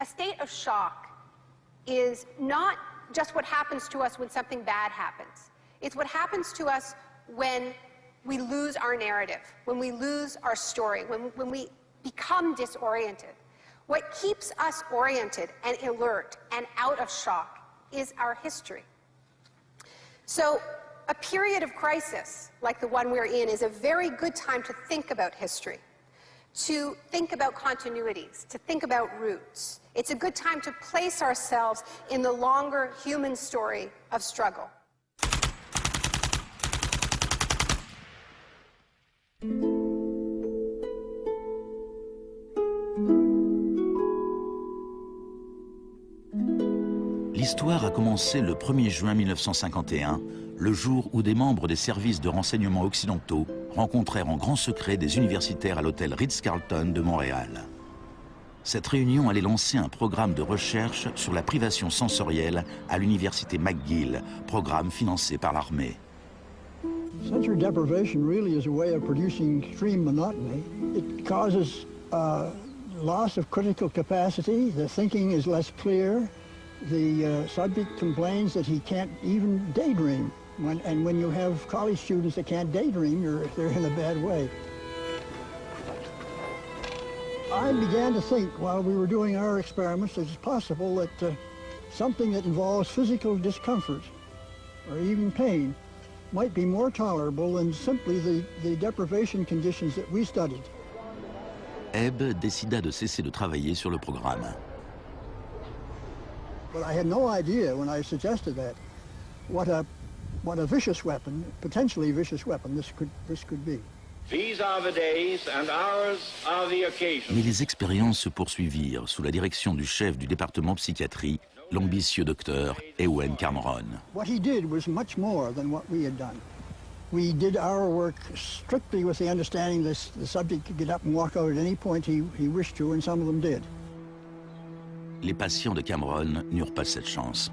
A state of shock is not just what happens to us when something bad happens. It's what happens to us when we lose our narrative, when we lose our story, when we become disoriented. What keeps us oriented and alert and out of shock is our history. So a period of crisis like the one we're in is a very good time to think about history, to think about continuities, to think about roots. It's a good time to place ourselves in the longer human story of struggle. L'histoire a commencé le 1er juin 1951, le jour où des membres des services de renseignement occidentaux rencontrèrent en grand secret des universitaires à l'hôtel Ritz-Carlton de Montréal. Cette réunion allait lancer un programme de recherche sur la privation sensorielle à l'université McGill, programme financé par l'armée. Sensory deprivation really is a way of producing extreme monotony. It causes loss of critical capacity. The thinking is less clear. The subject complains that he can't even daydream. And when you have college students that can't daydream, they're in a bad way. I began to think while we were doing our experiments that it's possible that something that involves physical discomfort or even pain might be more tolerable than simply the deprivation conditions that we studied. Ebb décida de cesser de travailler sur le programme. But I had no idea when I suggested that what a vicious weapon, potentially vicious weapon, this could be. These are the days and hours are the occasions. Mais les expériences se poursuivirent sous la direction du chef du département psychiatrie, l'ambitieux docteur Ewen Cameron. What he did was much more than what we had done. We did our work strictly with the understanding that the subject could get up and walk out at any point he wished to, and some of them did. Les patients de Cameron n'eurent pas cette chance.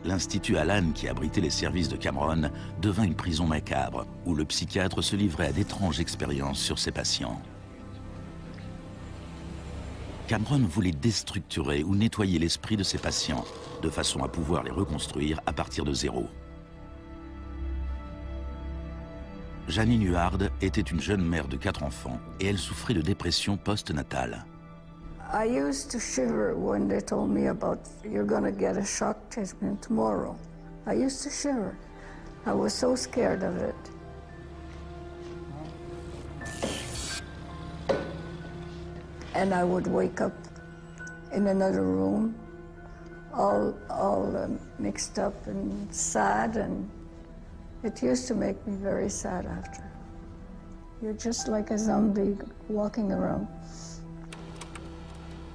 L'Institut Allen, qui abritait les services de Cameron, devint une prison macabre, où le psychiatre se livrait à d'étranges expériences sur ses patients. Cameron voulait déstructurer ou nettoyer l'esprit de ses patients, de façon à pouvoir les reconstruire à partir de zéro. Janine Huard était une jeune mère de 4 enfants, et elle souffrait de dépression post-natale. I used to shiver when they told me about, you're going to get a shock treatment tomorrow. I used to shiver. I was so scared of it. And I would wake up in another room, all mixed up and sad, and it used to make me very sad after. You're just like a zombie walking around.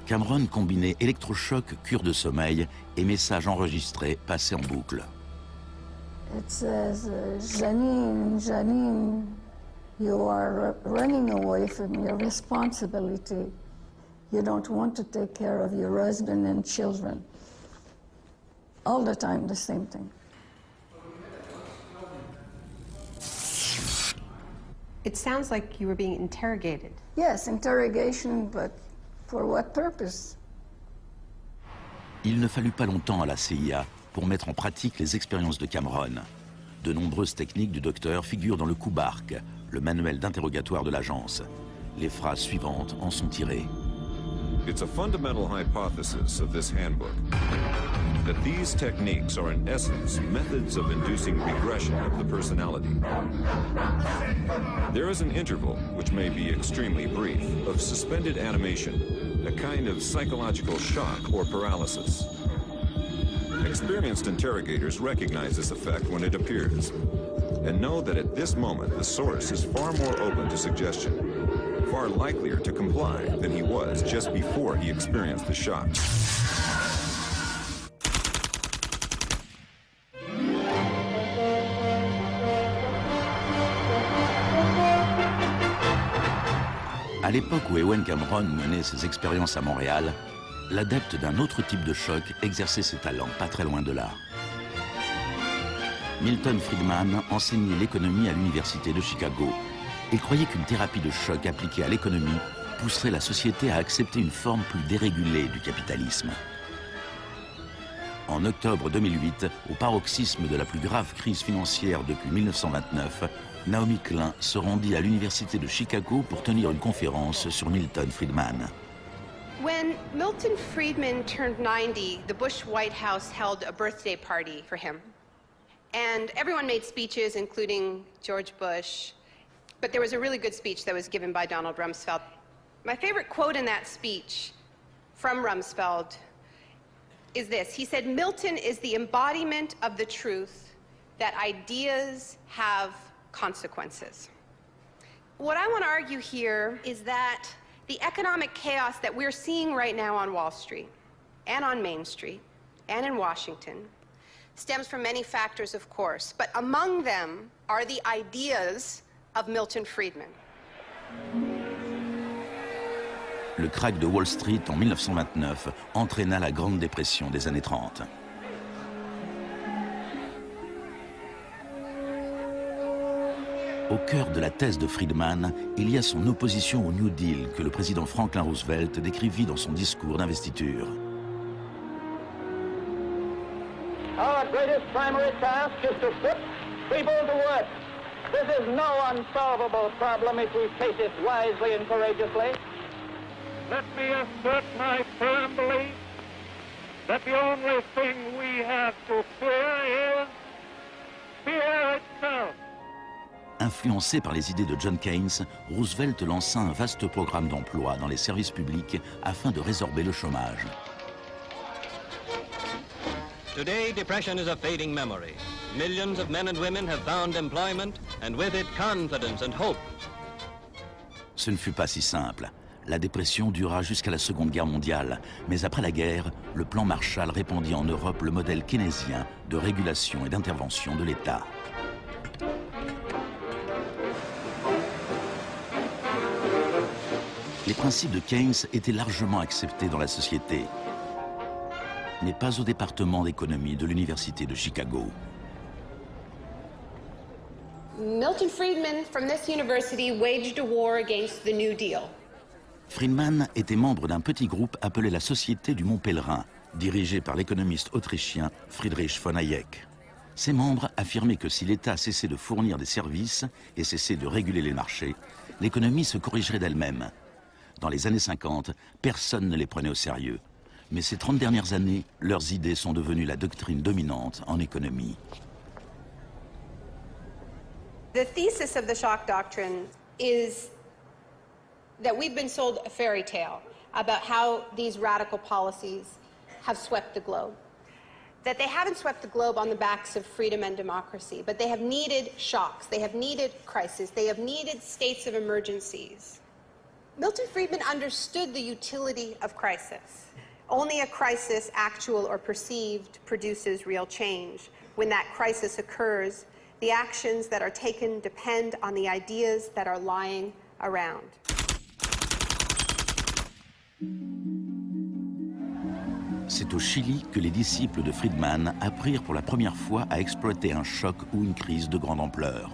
Cameron combinait électrochoc, cure de sommeil et messages enregistrés passés en boucle. It says, Janine, Janine, you are running away from your responsibility. You don't want to take care of your husband and children. All the time, the same thing. It sounds like you were being interrogated. Yes, interrogation, but for what purpose? Il ne fallut pas longtemps à la CIA pour mettre en pratique les expériences de Cameron. De nombreuses techniques du docteur figurent dans le Kubark, le manuel d'interrogatoire de l'agence. Les phrases suivantes en sont tirées. It's a fundamental hypothesis of this handbook that these techniques are in essence methods of inducing regression of the personality. There is an interval, which may be extremely brief, of suspended animation, a kind of psychological shock or paralysis. Experienced interrogators recognize this effect when it appears, and know that at this moment the source is far more open to suggestion, far likelier to comply than he was just before he experienced the shock. À l'époque où Ewen Cameron menait ses expériences à Montréal, l'adepte d'un autre type de choc exerçait ses talents pas très loin de là. Milton Friedman enseignait l'économie à l'université de Chicago et croyait qu'une thérapie de choc appliquée à l'économie pousserait la société à accepter une forme plus dérégulée du capitalisme. En octobre 2008, au paroxysme de la plus grave crise financière depuis 1929, Naomi Klein se rendit à l'université de Chicago pour tenir une conférence sur Milton Friedman. When Milton Friedman turned 90, the Bush White House held a birthday party for him. And everyone made speeches, including George Bush. But there was a really good speech that was given by Donald Rumsfeld. My favorite quote in that speech from Rumsfeld is this. He said, "Milton is the embodiment of the truth that ideas have consequences." What I want to argue here is that the economic chaos that we're seeing right now on Wall Street and on Main Street and in Washington stems from many factors, of course, but among them are the ideas of Milton Friedman. Le krach de Wall Street en 1929 entraîna la Grande Dépression des années 30. Au cœur de la thèse de Friedman, il y a son opposition au New Deal que le président Franklin Roosevelt décrivit dans son discours d'investiture. Our greatest primary task is to put people to work. This is no unsolvable problem if we face it wisely and courageously. Let me assert my firm belief that the only thing we have to fear is fear itself. Influencé par les idées de John Keynes, Roosevelt lança un vaste programme d'emploi dans les services publics afin de résorber le chômage. Today, depression is a fading memory. Millions of men and women have found employment, and with it, confidence and hope. Ce ne fut pas si simple. La dépression dura jusqu'à la Seconde Guerre mondiale, mais après la guerre, le plan Marshall répandit en Europe le modèle keynésien de régulation et d'intervention de l'État. Les principes de Keynes étaient largement acceptés dans la société, mais pas au département d'économie de l'Université de Chicago. Milton Friedman from this university waged a war against the New Deal. Friedman était membre d'un petit groupe appelé la Société du Mont Pèlerin, dirigé par l'économiste autrichien Friedrich von Hayek. Ses membres affirmaient que si l'État cessait de fournir des services et cessait de réguler les marchés, l'économie se corrigerait d'elle-même. Dans les années 50, personne ne les prenait au sérieux. Mais ces 30 dernières années, leurs idées sont devenues la doctrine dominante en économie. The thesis of the shock doctrine is that we've been sold a fairy tale about how these radical policies have swept the globe. That they haven't swept the globe on the backs of freedom and democracy, but they have needed shocks, they have needed crises, they have needed states of emergencies. Milton Friedman understood the utility of crisis. Only a crisis, actual or perceived, produces real change. When that crisis occurs, the actions that are taken depend on the ideas that are lying around. C'est au Chili que les disciples de Friedman apprirent pour la première fois à exploiter un choc ou une crise de grande ampleur.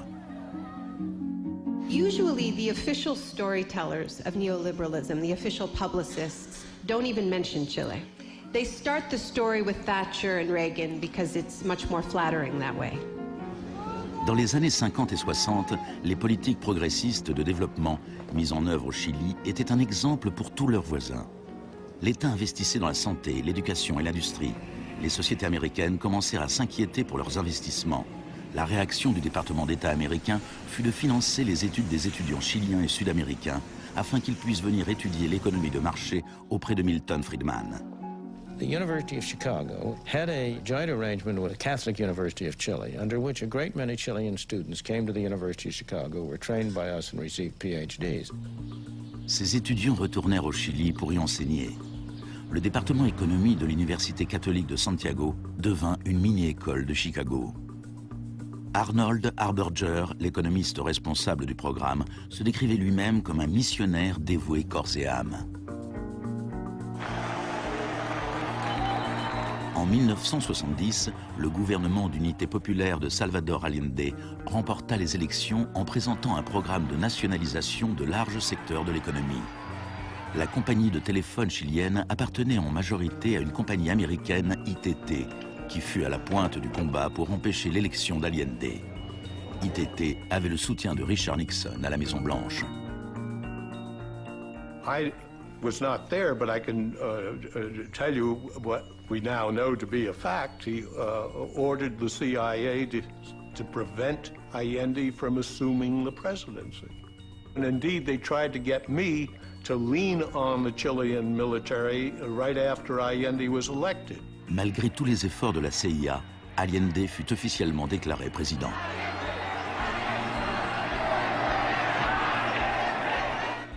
Usually the official storytellers of neoliberalism, the official publicists, don't even mention Chile. They start the story with Thatcher and Reagan because it's much more flattering that way. Dans les années 50 et 60, les politiques progressistes de développement mises en œuvre au Chili étaient un exemple pour tous leurs voisins. L'État investissait dans la santé, l'éducation et l'industrie. Les sociétés américaines commencèrent à s'inquiéter pour leurs investissements. La réaction du département d'État américain fut de financer les études des étudiants chiliens et sud-américains afin qu'ils puissent venir étudier l'économie de marché auprès de Milton Friedman. The University of Chicago had a joint arrangement with the Catholic University of Chile, under which a great many Chilean students came to the University of Chicago, were trained by us and received PhDs. Ces étudiants retournèrent au Chili pour y enseigner. Le département économie de l'Université catholique de Santiago devint une mini-école de Chicago. Arnold Harberger, l'économiste responsable du programme, se décrivait lui-même comme un missionnaire dévoué corps et âme. En 1970, le gouvernement d'unité populaire de Salvador Allende remporta les élections en présentant un programme de nationalisation de larges secteurs de l'économie. La compagnie de téléphone chilienne appartenait en majorité à une compagnie américaine, ITT, qui fut à la pointe du combat pour empêcher l'élection d'Allende. ITT avait le soutien de Richard Nixon à la Maison-Blanche. I was not there, but I can tell you what we now know to be a fact. He ordered the CIA to prevent Allende from assuming the presidency. And indeed, they tried to get me to lean on the Chilean military right after Allende was elected. Malgré tous les efforts de la CIA, Allende fut officiellement déclaré président.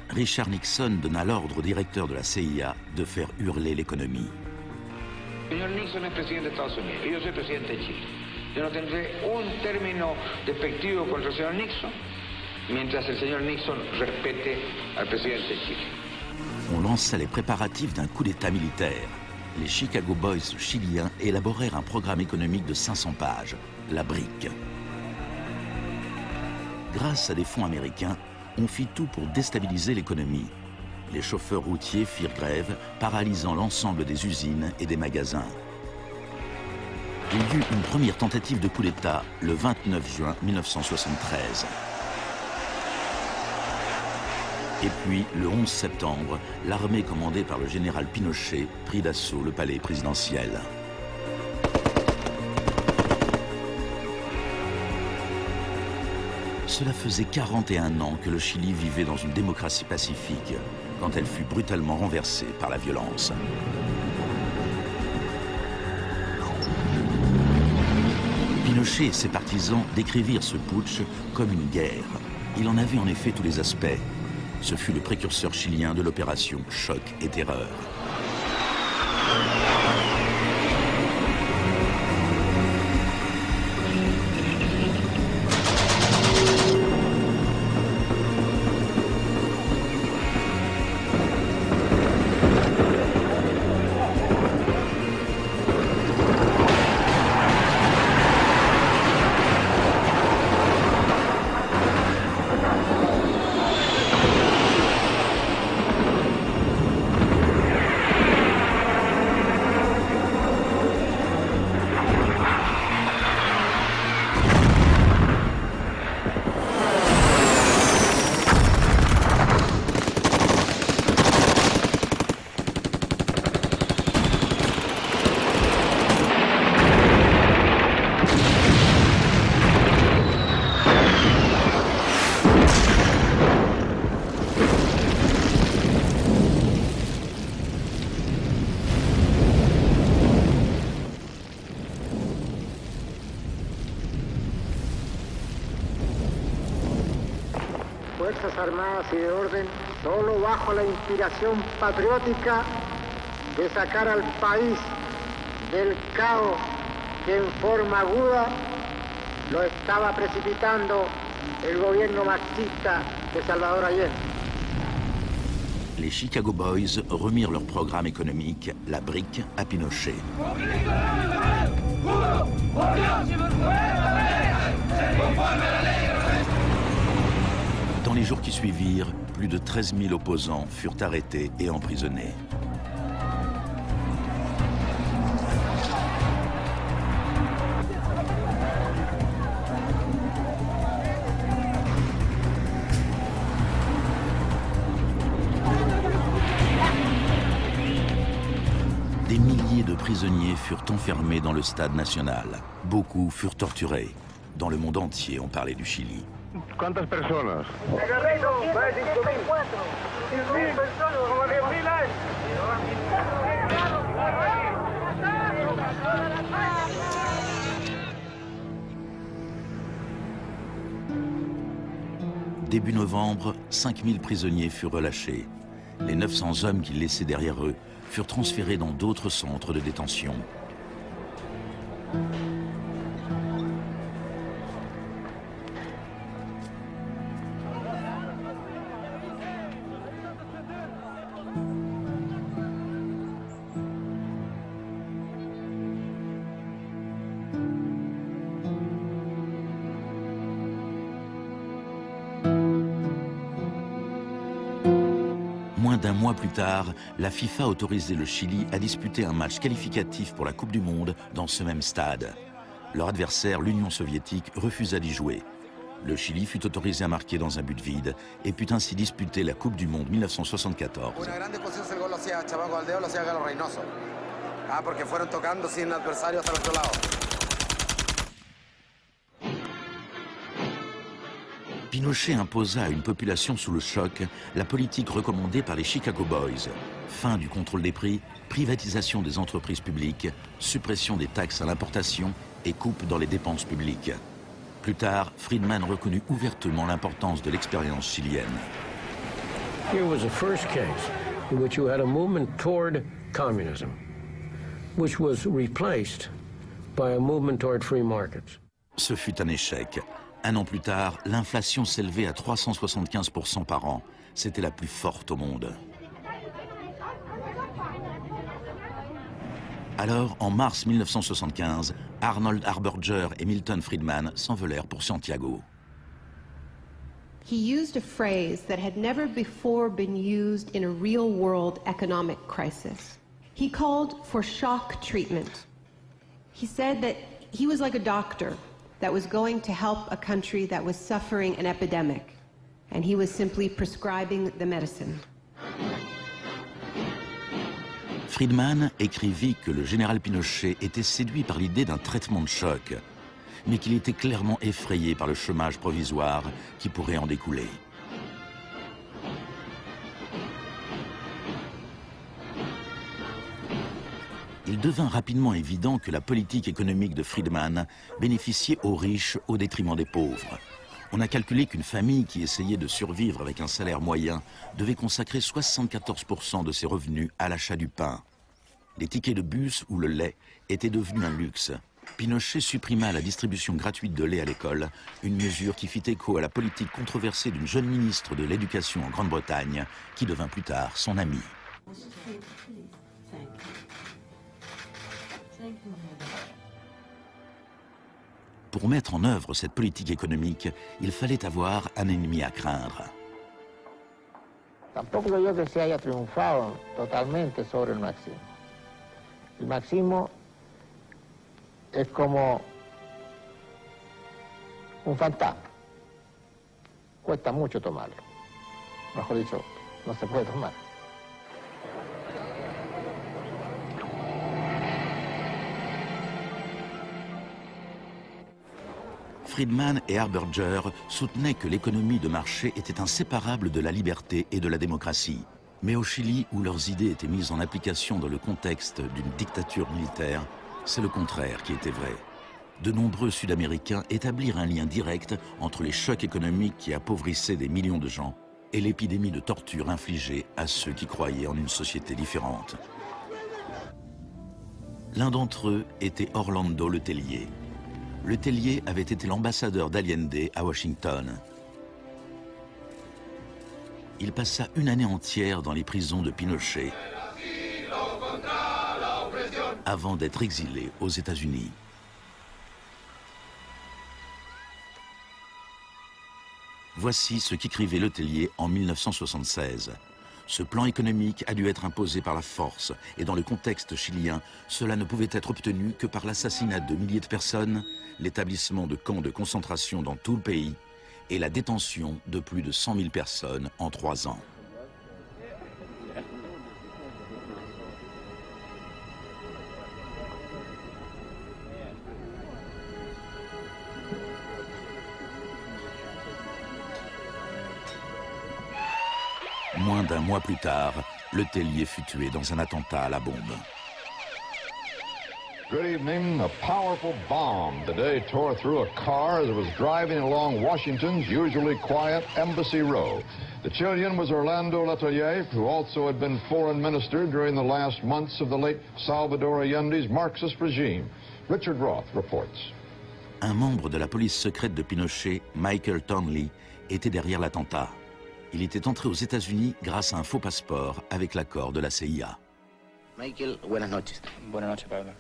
Richard Nixon donna l'ordre au directeur de la CIA de faire hurler l'économie. Señor Nixon es presidente de Estados Unidos y yo soy presidente de Chile. Yo no tendré un término despectivo contra el señor Nixon mientras el señor Nixon respete al presidente de Chile. On lança les préparatifs d'un coup d'État militaire. Les Chicago Boys chiliens élaborèrent un programme économique de 500 pages, la BRIC. Grâce à des fonds américains, on fit tout pour déstabiliser l'économie. Les chauffeurs routiers firent grève, paralysant l'ensemble des usines et des magasins. Il y eut une première tentative de coup d'État le 29 juin 1973. Et puis, le 11 septembre, l'armée commandée par le général Pinochet prit d'assaut le palais présidentiel. Cela faisait 41 ans que le Chili vivait dans une démocratie pacifique, quand elle fut brutalement renversée par la violence. Pinochet et ses partisans décrivirent ce putsch comme une guerre. Il en avait en effet tous les aspects. Ce fut le précurseur chilien de l'opération Choc et Terreur. Fuerzas Armadas y de Orden, solo bajo la inspiración patriótica de sacar al país del caos que en forma aguda lo estaba precipitando el gobierno marxista de Salvador Allende. Les Chicago Boys remirent leur programme économique, la BRIC, à Pinochet. Dans les jours qui suivirent, plus de 13 000 opposants furent arrêtés et emprisonnés. Des milliers de prisonniers furent enfermés dans le stade national. Beaucoup furent torturés. Dans le monde entier, on parlait du Chili. ¿Cuántas personas? Début novembre, 5000 prisonniers furent relâchés. Les 900 hommes qu'ils laissaient derrière eux furent transférés dans d'autres centres de détention. Moins d'un mois plus tard, la FIFA autorisait le Chili à disputer un match qualificatif pour la Coupe du Monde dans ce même stade. Leur adversaire, l'Union soviétique, refusa d'y jouer. Le Chili fut autorisé à marquer dans un but vide et put ainsi disputer la Coupe du Monde 1974. Pinochet imposa à une population sous le choc la politique recommandée par les Chicago Boys. Fin du contrôle des prix, privatisation des entreprises publiques, suppression des taxes à l'importation et coupe dans les dépenses publiques. Plus tard, Friedman reconnut ouvertement l'importance de l'expérience chilienne. Here was the first case in which you had a movement toward communism, which was replaced by a movement toward free markets. Ce fut un échec. Un an plus tard, l'inflation s'élevait à 375% par an. C'était la plus forte au monde. Alors, en mars 1975, Arnold Harberger et Milton Friedman s'envolèrent pour Santiago. He used a phrase that had never before been used in a real-world economic crisis. He called for shock treatment. He said that he was like a doctor that was going to help a country that was suffering an epidemic, and he was simply prescribing the medicine. Friedman écrivit que le général Pinochet était séduit par l'idée d'un traitement de choc, mais qu'il était clairement effrayé par le chômage provisoire qui pourrait en découler. Il devint rapidement évident que la politique économique de Friedman bénéficiait aux riches au détriment des pauvres. On a calculé qu'une famille qui essayait de survivre avec un salaire moyen devait consacrer 74% de ses revenus à l'achat du pain. Les tickets de bus ou le lait étaient devenus un luxe. Pinochet supprima la distribution gratuite de lait à l'école, une mesure qui fit écho à la politique controversée d'une jeune ministre de l'Éducation en Grande-Bretagne, qui devint plus tard son amie. Pour mettre en œuvre cette politique économique, il fallait avoir un ennemi à craindre. Tampoco yo que se haya triunfado totalmente sobre el marxismo. El marxismo es como un fantasma. Cuesta mucho tomarlo. Mejor dicho, no se puede tomar. Friedman et Harberger soutenaient que l'économie de marché était inséparable de la liberté et de la démocratie. Mais au Chili, où leurs idées étaient mises en application dans le contexte d'une dictature militaire, c'est le contraire qui était vrai. De nombreux Sud-Américains établirent un lien direct entre les chocs économiques qui appauvrissaient des millions de gens et l'épidémie de torture infligée à ceux qui croyaient en une société différente. L'un d'entre eux était Orlando Letelier. Letelier avait été l'ambassadeur d'Allende à Washington. Il passa une année entière dans les prisons de Pinochet avant d'être exilé aux États-Unis. Voici ce qu'écrivait Letelier en 1976. Ce plan économique a dû être imposé par la force et dans le contexte chilien, cela ne pouvait être obtenu que par l'assassinat de milliers de personnes, l'établissement de camps de concentration dans tout le pays et la détention de plus de 100 000 personnes en 3 ans. Moins d'un mois plus tard, Letelier fut tué dans un attentat à la bombe. Good evening. A powerful bomb today tore through a car as it was driving along Washington's usually quiet Embassy Row. The Chilean was Orlando Letelier, who also had been foreign minister during the last months of the late Salvador Allende's Marxist regime. Richard Roth reports. Un membre de la police secrète de Pinochet, Michael Townley, était derrière l'attentat. Il était entré aux États-Unis grâce à un faux passeport avec l'accord de la CIA. Michael, buenas noches. Buenas noches, Pablo.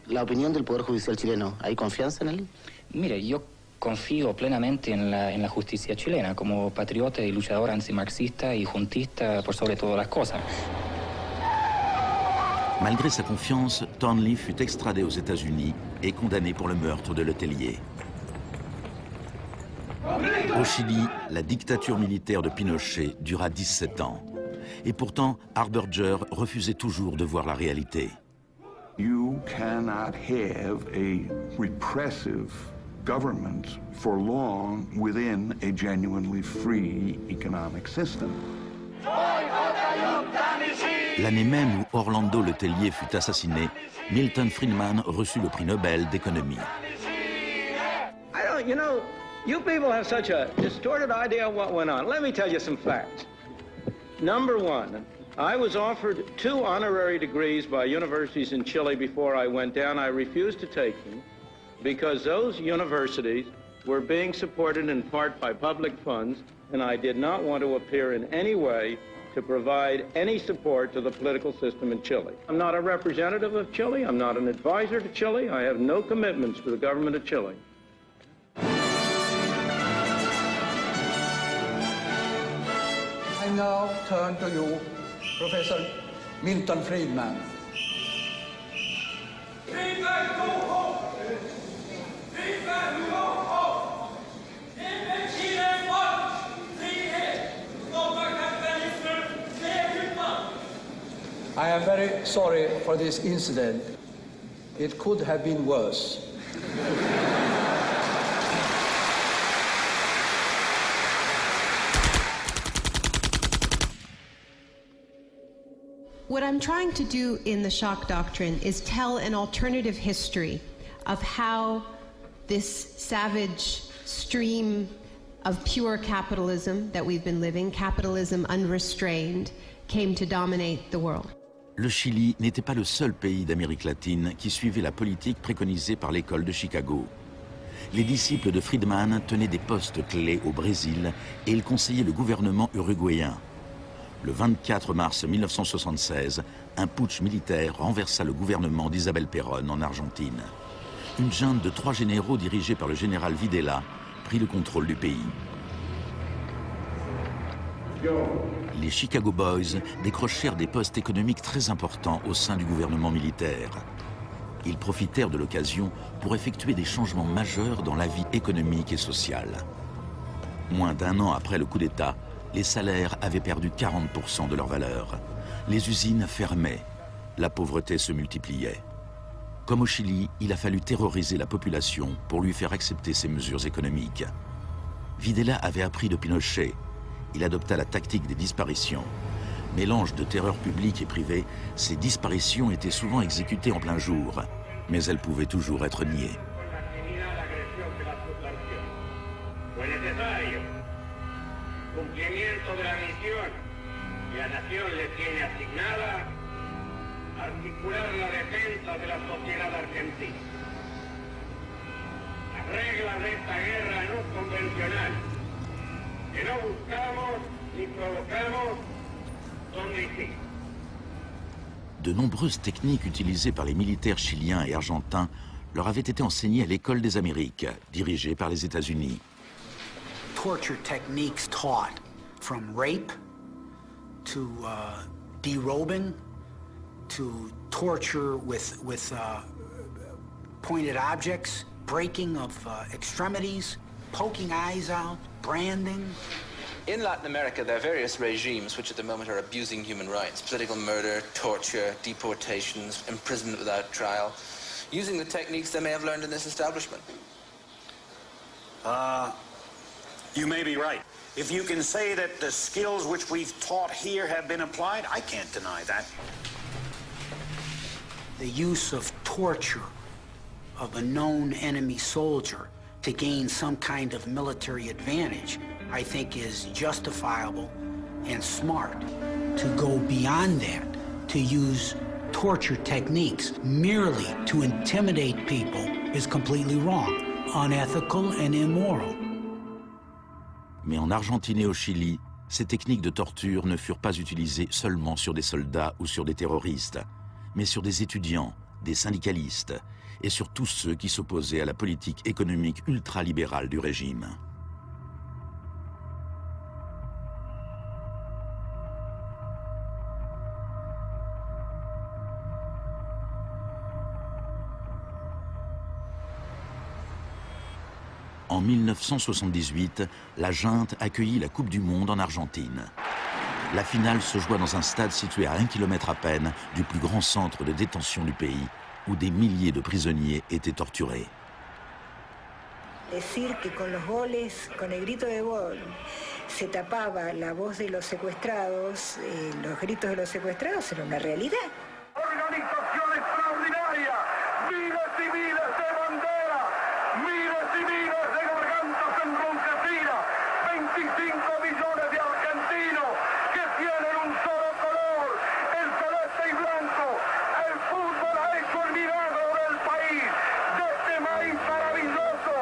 La opinión del Poder Judicial chileno, ¿hay confianza en él? Mire, yo Confío plenamente en la justicia chilena como patriota y luchador antimarxista y juntista por sobre todas las cosas. Malgré sa confiance, Thornley fut extradé aux États-Unis et condamné pour le meurtre de Letellier. Au Chili, la dictature militaire de Pinochet dura 17 ans. Et pourtant, Harberger refusait toujours de voir la réalité. You cannot have a repressive government for long within a genuinely free economic system. L'année même où Orlando Letellier fut assassiné, Milton Friedman reçut le prix Nobel d'économie. You know, you people have such a distorted idea of what went on. Let me tell you some facts. Number one, I was offered 2 honorary degrees by universities in Chile before I went down. I refused to take them because those universities were being supported in part by public funds, and I did not want to appear in any way to provide any support to the political system in Chile. I'm not a representative of Chile. I'm not an advisor to Chile. I have no commitments to the government of Chile. I now turn to you, Professor Milton Friedman. I am very sorry for this incident. It could have been worse. What I'm trying to do in the shock doctrine is tell an alternative history of how this savage stream of pure capitalism that we've been living, capitalism unrestrained, came to dominate the world. Le Chili n'était pas le seul pays d'Amérique latine qui suivait la politique préconisée par l'école de Chicago. Les disciples de Friedman tenaient des postes clés au Brésil et ils conseillaient le gouvernement uruguayen. Le 24 mars 1976, un putsch militaire renversa le gouvernement d'Isabel Perón en Argentine. Une junte de 3 généraux dirigée par le général Videla prit le contrôle du pays. Les Chicago Boys décrochèrent des postes économiques très importants au sein du gouvernement militaire. Ils profitèrent de l'occasion pour effectuer des changements majeurs dans la vie économique et sociale. Moins d'1 an après le coup d'État, les salaires avaient perdu 40% de leur valeur. Les usines fermaient. La pauvreté se multipliait. Comme au Chili, il a fallu terroriser la population pour lui faire accepter ces mesures économiques. Videla avait appris de Pinochet. Il adopta la tactique des disparitions. Mélange de terreur publique et privée, ces disparitions étaient souvent exécutées en plein jour, mais elles pouvaient toujours être niées. Cumplimiento de la misión que la nación le tiene asignada, articular la defensa de la sociedad argentina. Las reglas de esta guerra no convencional, que no buscamos ni provocamos, son distintas. De nombreuses techniques utilisées par les militaires chiliens et argentins leur avaient été enseignées à l'École des Amériques, dirigée par les États-Unis. Torture techniques taught, from rape to derobing to torture with pointed objects, breaking of extremities, poking eyes out, branding. In Latin America, there are various regimes which at the moment are abusing human rights. Political murder, torture, deportations, imprisonment without trial, using the techniques they may have learned in this establishment. You may be right. If you can say that the skills which we've taught here have been applied, I can't deny that. The use of torture of a known enemy soldier to gain some kind of military advantage, I think is justifiable and smart. To go beyond that, to use torture techniques merely to intimidate people is completely wrong, unethical and immoral. Mais en Argentine et au Chili, ces techniques de torture ne furent pas utilisées seulement sur des soldats ou sur des terroristes, mais sur des étudiants, des syndicalistes et sur tous ceux qui s'opposaient à la politique économique ultralibérale du régime. En 1978, la junte accueillit la Coupe du Monde en Argentine. La finale se joua dans un stade situé à 1 kilomètre à peine du plus grand centre de détention du pays, où des milliers de prisonniers étaient torturés. Decir que con los goles, con el grito de gol, se tapaba la voz de los secuestrados, los gritos de los secuestrados era una realidad. Organización extraordinaria, miles y miles de banderas, miles y miles de gargantas enronquecidas, 25 millones de argentinos que tienen un solo color, el celeste y blanco. El fútbol ha hecho el milagro del país, de este maíz maravilloso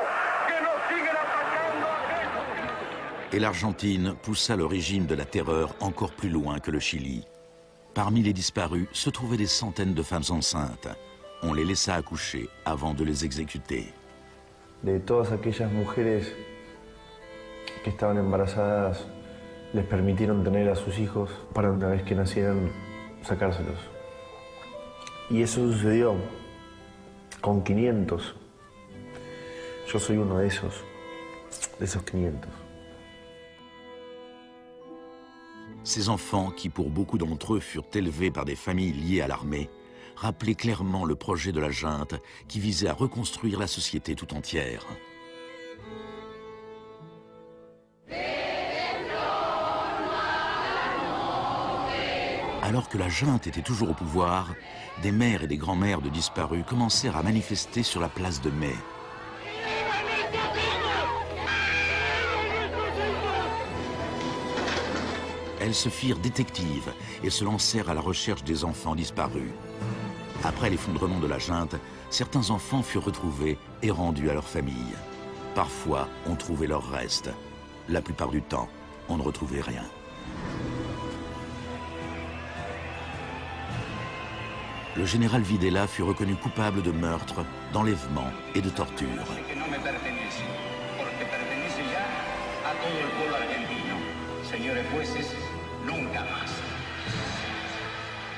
que nos siguen atacando. Et l'Argentine poussa le régime de la terreur encore plus loin que le Chili. Parmi les disparus se trouvaient des centaines de femmes enceintes. On les laissa accoucher avant de les exécuter. De todas aquellas mujeres que estaban embarazadas, les permitieron tener a sus hijos para una vez que nacieran sacárselos. Y eso sucedió con 500. Yo soy uno de esos 500. Ces enfants, qui pour beaucoup d'entre eux furent élevés par des familles liées à l'armée, rappelaient clairement le projet de la junte qui visait à reconstruire la société tout entière. Alors que la junte était toujours au pouvoir, des mères et des grands-mères de disparus commencèrent à manifester sur la place de Mai. Elles se firent détectives et se lancèrent à la recherche des enfants disparus. Après l'effondrement de la junte, certains enfants furent retrouvés et rendus à leur famille. Parfois, on trouvait leurs restes. La plupart du temps, on ne retrouvait rien. Le général Videla fut reconnu coupable de meurtre, d'enlèvement et de torture.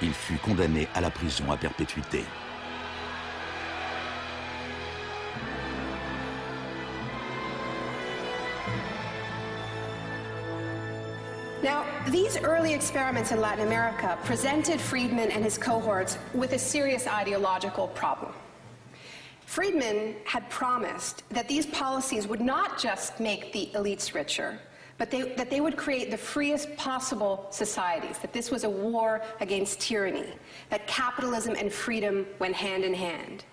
Il fut condamné à la prison à perpétuité. Now, these early experiments in Latin America presented Friedman and his cohorts with a serious ideological problem. Friedman had promised that these policies would not just make the elites richer, but that they would create the freest possible societies, that this was a war against tyranny, that capitalism and freedom went hand in hand.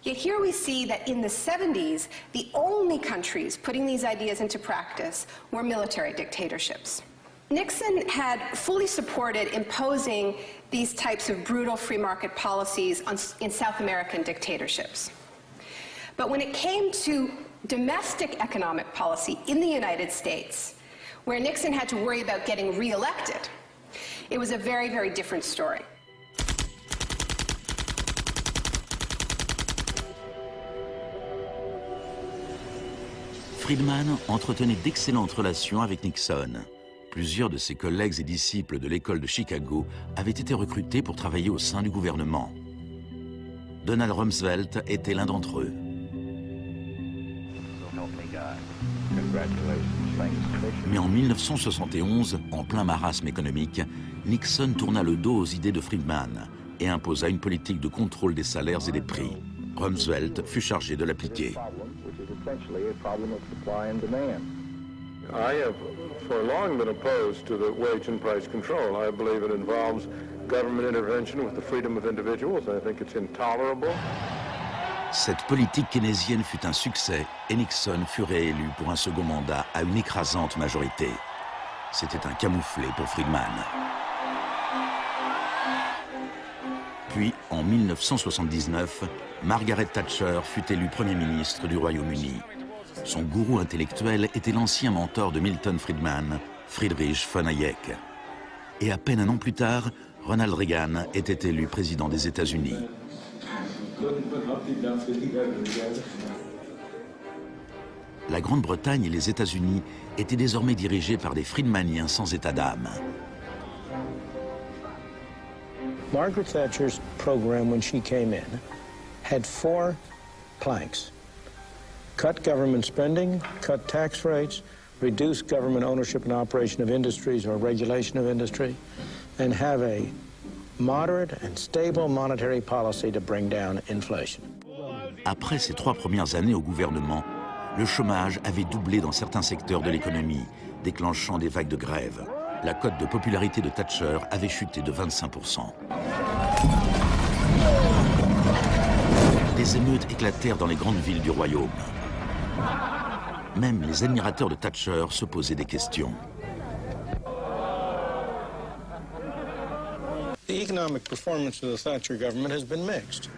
Yet here we see that in the 70s, the only countries putting these ideas into practice were military dictatorships. Nixon had fully supported imposing these types of brutal free market policies in South American dictatorships. But when it came to domestic economic policy in the United States, where Nixon had to worry about getting re-elected, it was a very, very different story. Friedman entretenait d'excellentes relations avec Nixon. Plusieurs de ses collègues et disciples de l'école de Chicago avaient été recrutés pour travailler au sein du gouvernement. Donald Rumsfeld était l'un d'entre eux. Mais en 1971, en plein marasme économique, Nixon tourna le dos aux idées de Friedman et imposa une politique de contrôle des salaires et des prix. Rumsfeld fut chargé de l'appliquer. I have for long been opposed to the wage and price control. I believe it involves government intervention with the freedom of individuals. I think it's intolerable. Cette politique keynésienne fut un succès et Nixon fut réélu pour un second mandat à une écrasante majorité. C'était un camouflet pour Friedman. Puis, en 1979, Margaret Thatcher fut élue Premier ministre du Royaume-Uni. Son gourou intellectuel était l'ancien mentor de Milton Friedman, Friedrich von Hayek. Et à peine un an plus tard, Ronald Reagan était élu président des États-Unis. La Grande-Bretagne et les États-Unis étaient désormais dirigés par des Friedmaniens sans état d'âme. Margaret Thatcher's program when she came in had 4 planks. Cut government spending, cut tax rates, reduce government ownership and operation of industries or regulation of industry, and have a moderate and stable monetary policy to bring down inflation. Après ses 3 premières années au gouvernement, le chômage avait doublé dans certains secteurs de l'économie, déclenchant des vagues de grève. La cote de popularité de Thatcher avait chuté de 25%. Des émeutes éclatèrent dans les grandes villes du royaume. Même les admirateurs de Thatcher se posaient des questions. The economic performance of the Thatcher government has been mixed.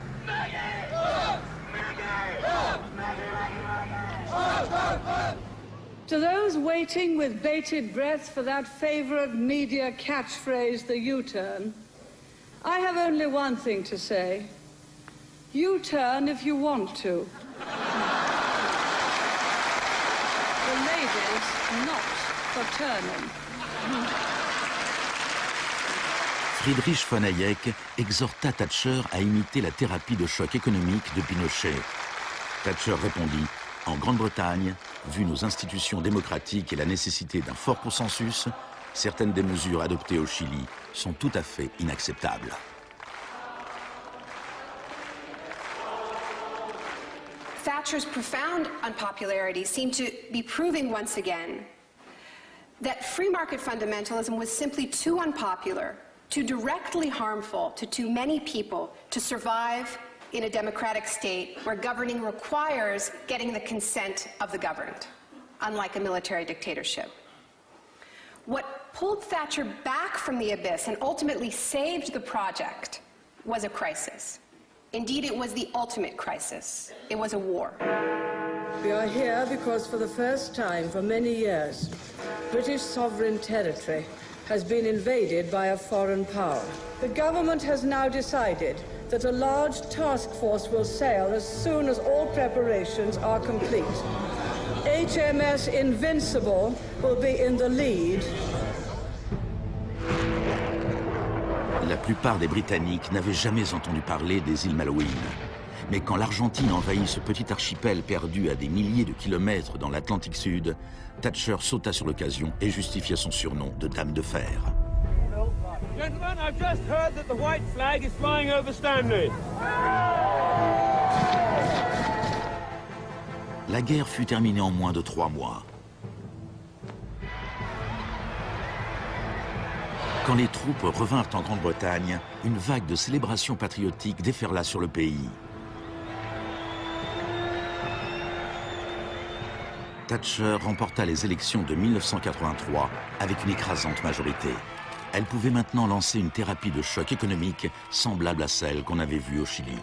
To those waiting with bated breath for that favorite media catchphrase, the U-turn, I have only one thing to say. U-turn if you want to. The ladies not for turning. Friedrich von Hayek exhorta Thatcher à imiter la thérapie de choc économique de Pinochet. Thatcher répondit: en Grande-Bretagne, vu nos institutions démocratiques et la nécessité d'un fort consensus, certaines des mesures adoptées au Chili sont tout à fait inacceptables. Thatcher's profound unpopularity seemed to be proving once again that free market fundamentalism was simply too unpopular, too directly harmful to too many people to survive in a democratic state where governing requires getting the consent of the governed, unlike a military dictatorship. What pulled Thatcher back from the abyss and ultimately saved the project was a crisis. Indeed, it was the ultimate crisis. It was a war. We are here because for the first time for many years, British sovereign territory has been invaded by a foreign power. The government has now decided that a large task force will sail as soon as all preparations are complete. HMS Invincible will be in the lead. La plupart des Britanniques n'avaient jamais entendu parler des îles Malouines. Mais quand l'Argentine envahit ce petit archipel perdu à des milliers de kilomètres dans l'Atlantique Sud, Thatcher sauta sur l'occasion et justifia son surnom de Dame de Fer. Gentlemen, I've just heard that the white flag is flying over Stanley. La guerre fut terminée en moins de 3 mois. Quand les troupes revinrent en Grande-Bretagne, une vague de célébrations patriotiques déferla sur le pays. Thatcher remporta les élections de 1983 avec une écrasante majorité. Elle pouvait maintenant lancer une thérapie de choc économique semblable à celle qu'on avait vue au Chili.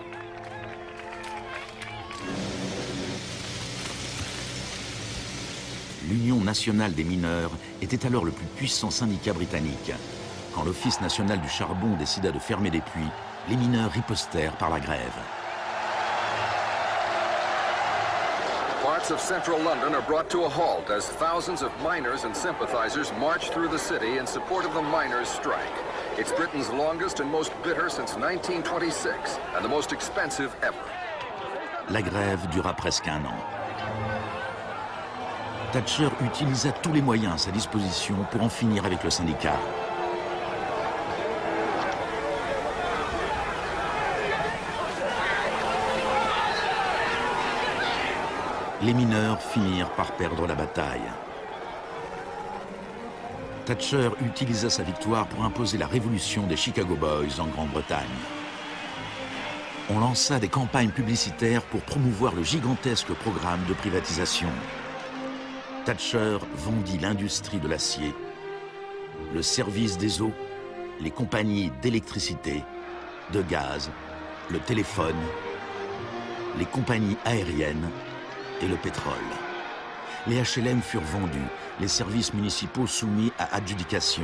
L'Union nationale des mineurs était alors le plus puissant syndicat britannique. Quand l'Office national du charbon décida de fermer des puits, les mineurs ripostèrent par la grève. Parts of central London are brought to a halt as thousands of miners and sympathizers march through the city in support of the miners' strike. It's Britain's longest and most bitter since 1926, and the most expensive ever. La grève dura presque 1 an. Thatcher utilisa tous les moyens à sa disposition pour en finir avec le syndicat. Les mineurs finirent par perdre la bataille. Thatcher utilisa sa victoire pour imposer la révolution des Chicago Boys en Grande-Bretagne. On lança des campagnes publicitaires pour promouvoir le gigantesque programme de privatisation. Thatcher vendit l'industrie de l'acier, le service des eaux, les compagnies d'électricité, de gaz, le téléphone, les compagnies aériennes et le pétrole. Les HLM furent vendus, les services municipaux soumis à adjudication.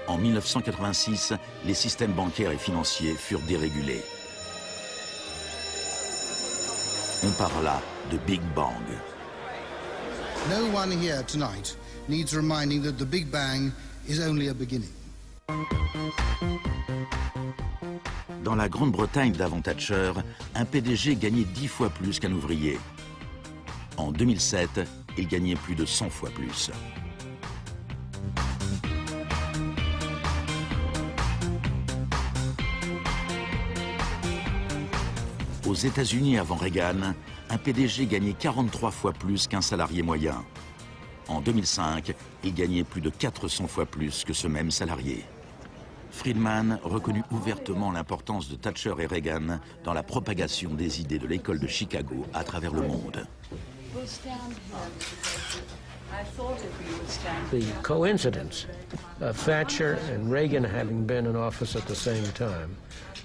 En 1986, les systèmes bancaires et financiers furent dérégulés. On parla de Big Bang. No one here tonight needs reminding that the Big Bang is only a beginning. Dans la Grande-Bretagne d'avant Thatcher, un PDG gagnait 10 fois plus qu'un ouvrier. En 2007, il gagnait plus de 100 fois plus. Aux États-Unis avant Reagan, un PDG gagnait 43 fois plus qu'un salarié moyen. En 2005, il gagnait plus de 400 fois plus que ce même salarié. Friedman reconnut ouvertement l'importance de Thatcher et Reagan dans la propagation des idées de l'école de Chicago à travers le monde. The coincidence of Thatcher and Reagan having been in office at the same time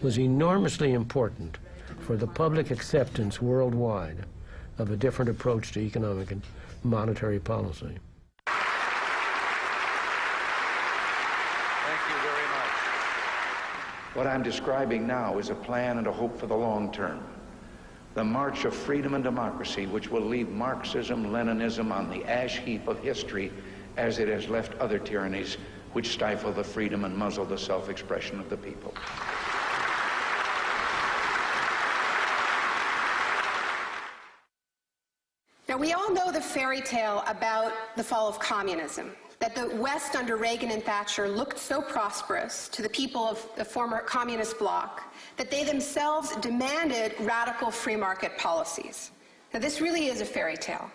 was enormously important for the public acceptance worldwide of a different approach to economic and monetary policy. What I'm describing now is a plan and a hope for the long term. The march of freedom and democracy, which will leave Marxism, Leninism on the ash heap of history as it has left other tyrannies which stifle the freedom and muzzle the self-expression of the people. Now, we all know the fairy tale about the fall of communism, that the West under Reagan and Thatcher looked so prosperous to the people of the former communist bloc that they themselves demanded radical free market policies. Now, this really is a fairy tale.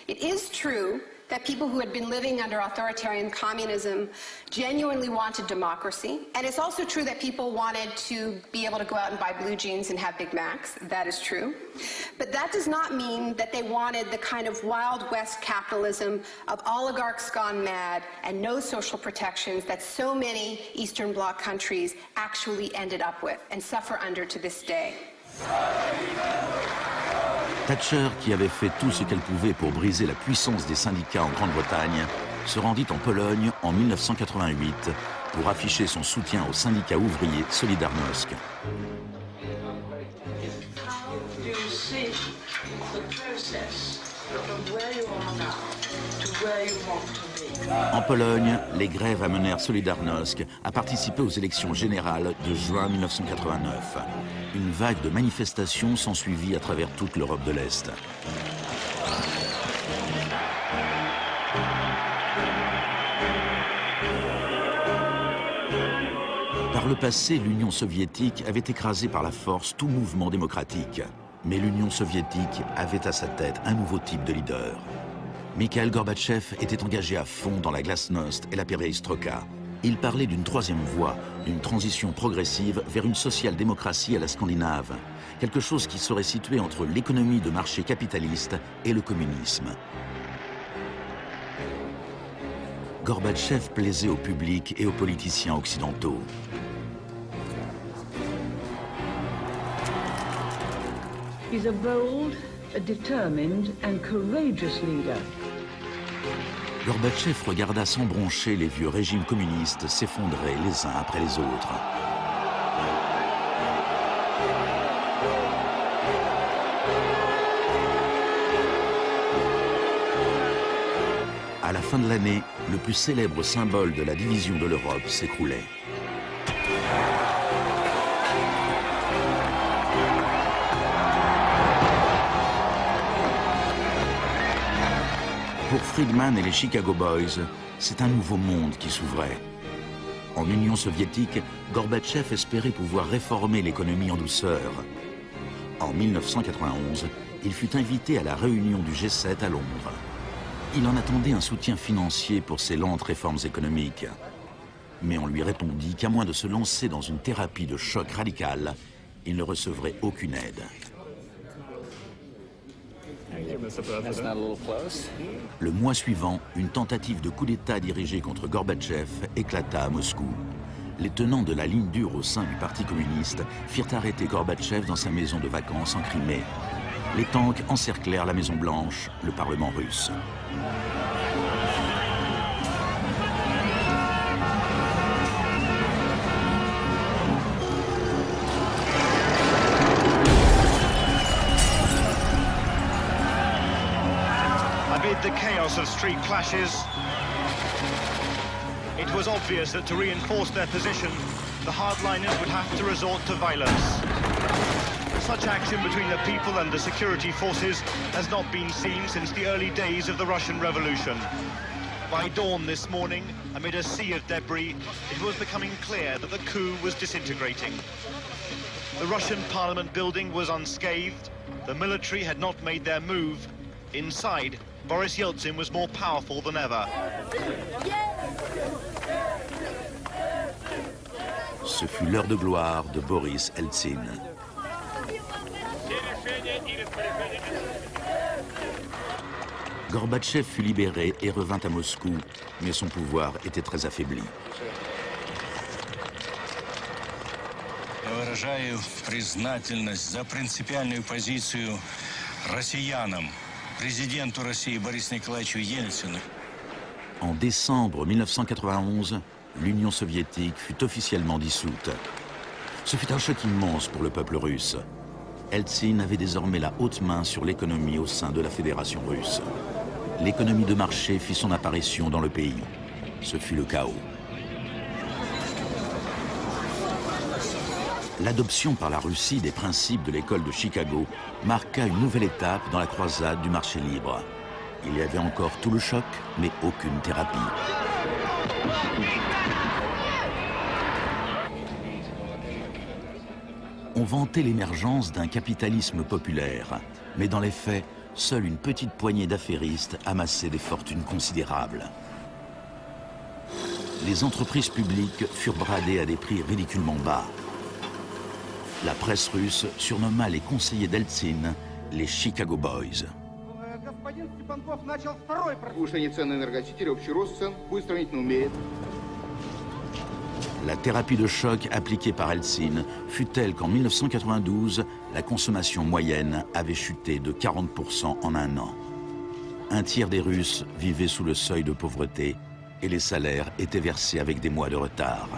It is true that people who had been living under authoritarian communism genuinely wanted democracy. And it's also true that people wanted to be able to go out and buy blue jeans and have Big Macs. That is true. But that does not mean that they wanted the kind of Wild West capitalism of oligarchs gone mad and no social protections that so many Eastern Bloc countries actually ended up with and suffer under to this day. Thatcher, qui avait fait tout ce qu'elle pouvait pour briser la puissance des syndicats en Grande-Bretagne, se rendit en Pologne en 1988 pour afficher son soutien au syndicat ouvrier Solidarność. En Pologne, les grèves amenèrent Solidarność à participer aux élections générales de juin 1989. Une vague de manifestations s'ensuivit à travers toute l'Europe de l'Est. Par le passé, l'Union soviétique avait écrasé par la force tout mouvement démocratique. Mais l'Union soviétique avait à sa tête un nouveau type de leader. Mikhail Gorbatchev était engagé à fond dans la glasnost et la perestroïka. Il parlait d'une troisième voie, d'une transition progressive vers une social-démocratie à la scandinave. Quelque chose qui serait situé entre l'économie de marché capitaliste et le communisme. Gorbatchev plaisait au public et aux politiciens occidentaux. He's a bold, a determined and courageous leader. Gorbatchev regarda sans broncher les vieux régimes communistes s'effondrer les uns après les autres. À la fin de l'année, le plus célèbre symbole de la division de l'Europe s'écroulait. Pour Friedman et les Chicago Boys, c'est un nouveau monde qui s'ouvrait. En Union soviétique, Gorbatchev espérait pouvoir réformer l'économie en douceur. En 1991, il fut invité à la réunion du G7 à Londres. Il en attendait un soutien financier pour ses lentes réformes économiques. Mais on lui répondit qu'à moins de se lancer dans une thérapie de choc radical, il ne recevrait aucune aide. Le mois suivant, une tentative de coup d'État dirigée contre Gorbatchev éclata à Moscou. Les tenants de la ligne dure au sein du Parti communiste firent arrêter Gorbatchev dans sa maison de vacances en Crimée. Les tanks encerclèrent la Maison-Blanche, le Parlement russe. the chaos of street clashes, it was obvious that to reinforce their position, the hardliners would have to resort to violence. Such action between the people and the security forces has not been seen since the early days of the Russian Revolution. By dawn this morning, amid a sea of debris, it was becoming clear that the coup was disintegrating. The Russian parliament building was unscathed, the military had not made their move. Inside, Boris Yeltsin was more powerful than ever. Ce fut l'heure de gloire de Boris Eltsine. Gorbatchev fut libéré et revint à Moscou, mais son pouvoir était très affaibli. Я выражаю признательность за принципиальную позицию россиянам, президенту России Борису Николаевичу Ельцину. En décembre 1991, l'Union soviétique fut officiellement dissoute. Ce fut un choc immense pour le peuple russe. Eltsine avait désormais la haute main sur l'économie au sein de la Fédération russe. L'économie de marché fit son apparition dans le pays. Ce fut le chaos. L'adoption par la Russie des principes de l'école de Chicago marqua une nouvelle étape dans la croisade du marché libre. Il y avait encore tout le choc, mais aucune thérapie. On vantait l'émergence d'un capitalisme populaire, mais dans les faits, seule une petite poignée d'affairistes amassait des fortunes considérables. Les entreprises publiques furent bradées à des prix ridiculement bas. La presse russe surnomma les conseillers d'Eltsine les Chicago Boys. La thérapie de choc appliquée par Eltsine fut telle qu'en 1992, la consommation moyenne avait chuté de 40% en un an. Un tiers des Russes vivaient sous le seuil de pauvreté et les salaires étaient versés avec des mois de retard.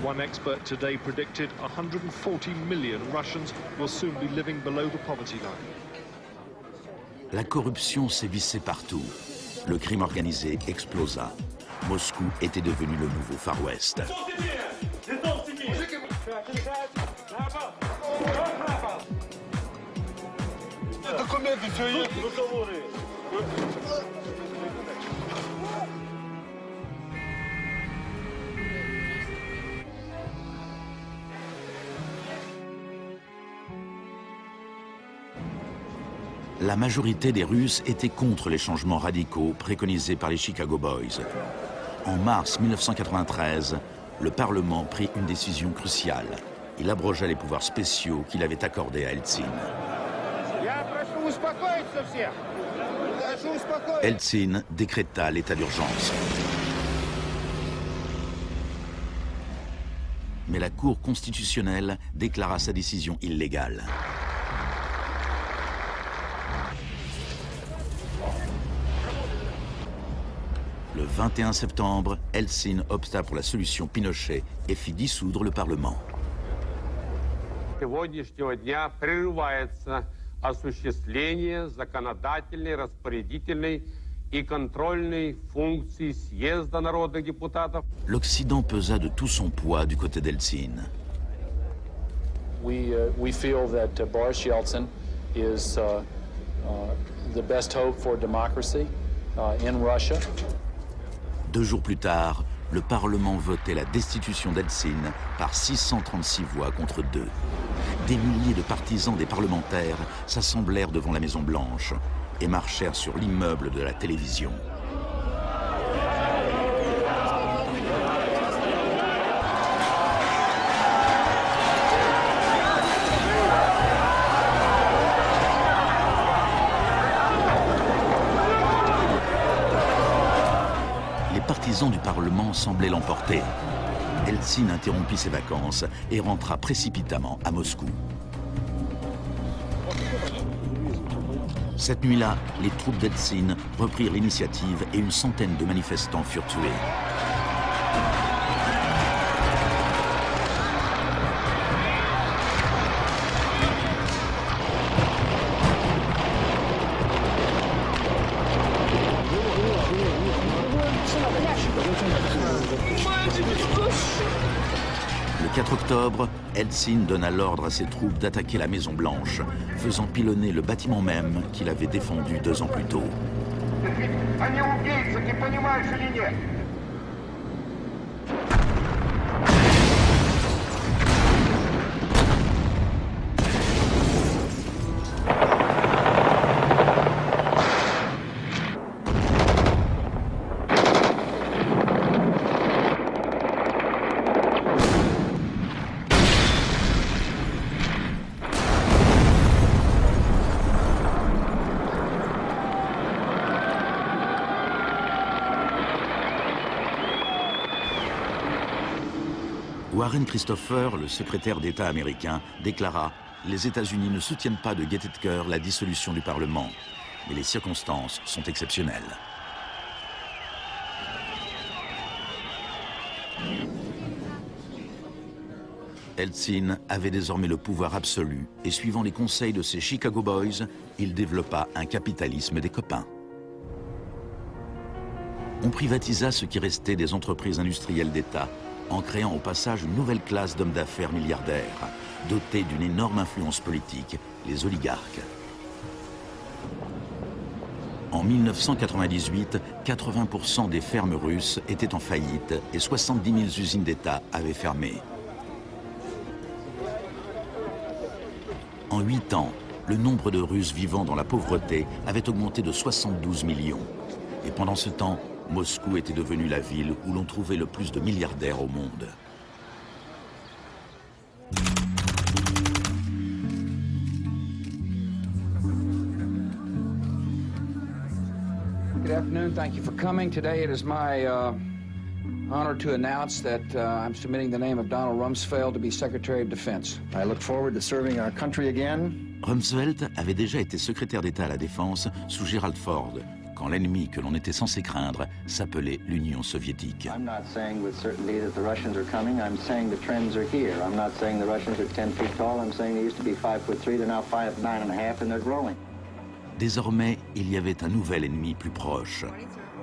One expert today predicted 140 million Russians will soon be living below the poverty line. La corruption sévissait partout. Le crime organisé explosa. Moscou était devenu le nouveau Far West. La majorité des Russes était contre les changements radicaux préconisés par les Chicago Boys. En mars 1993, le Parlement prit une décision cruciale. Il abrogea les pouvoirs spéciaux qu'il avait accordés à Eltsine. Eltsine décréta l'état d'urgence. Mais la Cour constitutionnelle déclara sa décision illégale. Le 21 septembre, Eltsine opta pour la solution Pinochet et fit dissoudre le Parlement. Сегодняшнего дня прерывается осуществление законодательной, распорядительной и контрольной функций съезда народных депутатов. L'Occident pesa de tout son poids du côté d'Eltsine. We feel that Boris Yeltsin is the best hope for democracy in Russia. 2 jours plus tard, le Parlement votait la destitution d'Eltsine par 636 voix contre 2. Des milliers de partisans des parlementaires s'assemblèrent devant la Maison-Blanche et marchèrent sur l'immeuble de la télévision. Les partisans du Parlement semblaient l'emporter. Eltsine interrompit ses vacances et rentra précipitamment à Moscou. Cette nuit-là, les troupes d'Eltsine reprirent l'initiative et une centaine de manifestants furent tués. Le 4 octobre, Eltsine donna l'ordre à ses troupes d'attaquer la Maison Blanche, faisant pilonner le bâtiment même qu'il avait défendu 2 ans plus tôt. Warren Christopher, le secrétaire d'État américain, déclara « Les États-Unis ne soutiennent pas de gaieté de cœur la dissolution du Parlement, mais les circonstances sont exceptionnelles. » Eltsine avait désormais le pouvoir absolu et suivant les conseils de ses Chicago Boys, il développa un capitalisme des copains. On privatisa ce qui restait des entreprises industrielles d'État, en créant au passage une nouvelle classe d'hommes d'affaires milliardaires, dotés d'une énorme influence politique, les oligarques. En 1998, 80% des fermes russes étaient en faillite et 70 000 usines d'État avaient fermé. En 8 ans, le nombre de Russes vivant dans la pauvreté avait augmenté de 72 millions. Et pendant ce temps, Moscou était devenue la ville où l'on trouvait le plus de milliardaires au monde. Good afternoon. Thank you for coming. Today it is my honor to announce that I'm submitting the name of Donald Rumsfeld to be Secretary of Defense. I look forward to serving our country again. Rumsfeld avait déjà été secrétaire d'État à la Défense sous Gerald Ford, quand l'ennemi que l'on était censé craindre s'appelait l'Union soviétique. I'm not saying with certainty that the Russians are coming. I'm saying the trends are here. I'm not saying the Russians are 10 feet tall. I'm saying they used to be 5'3". They're now 5'9.5", and they're growing. Désormais, il y avait un nouvel ennemi plus proche.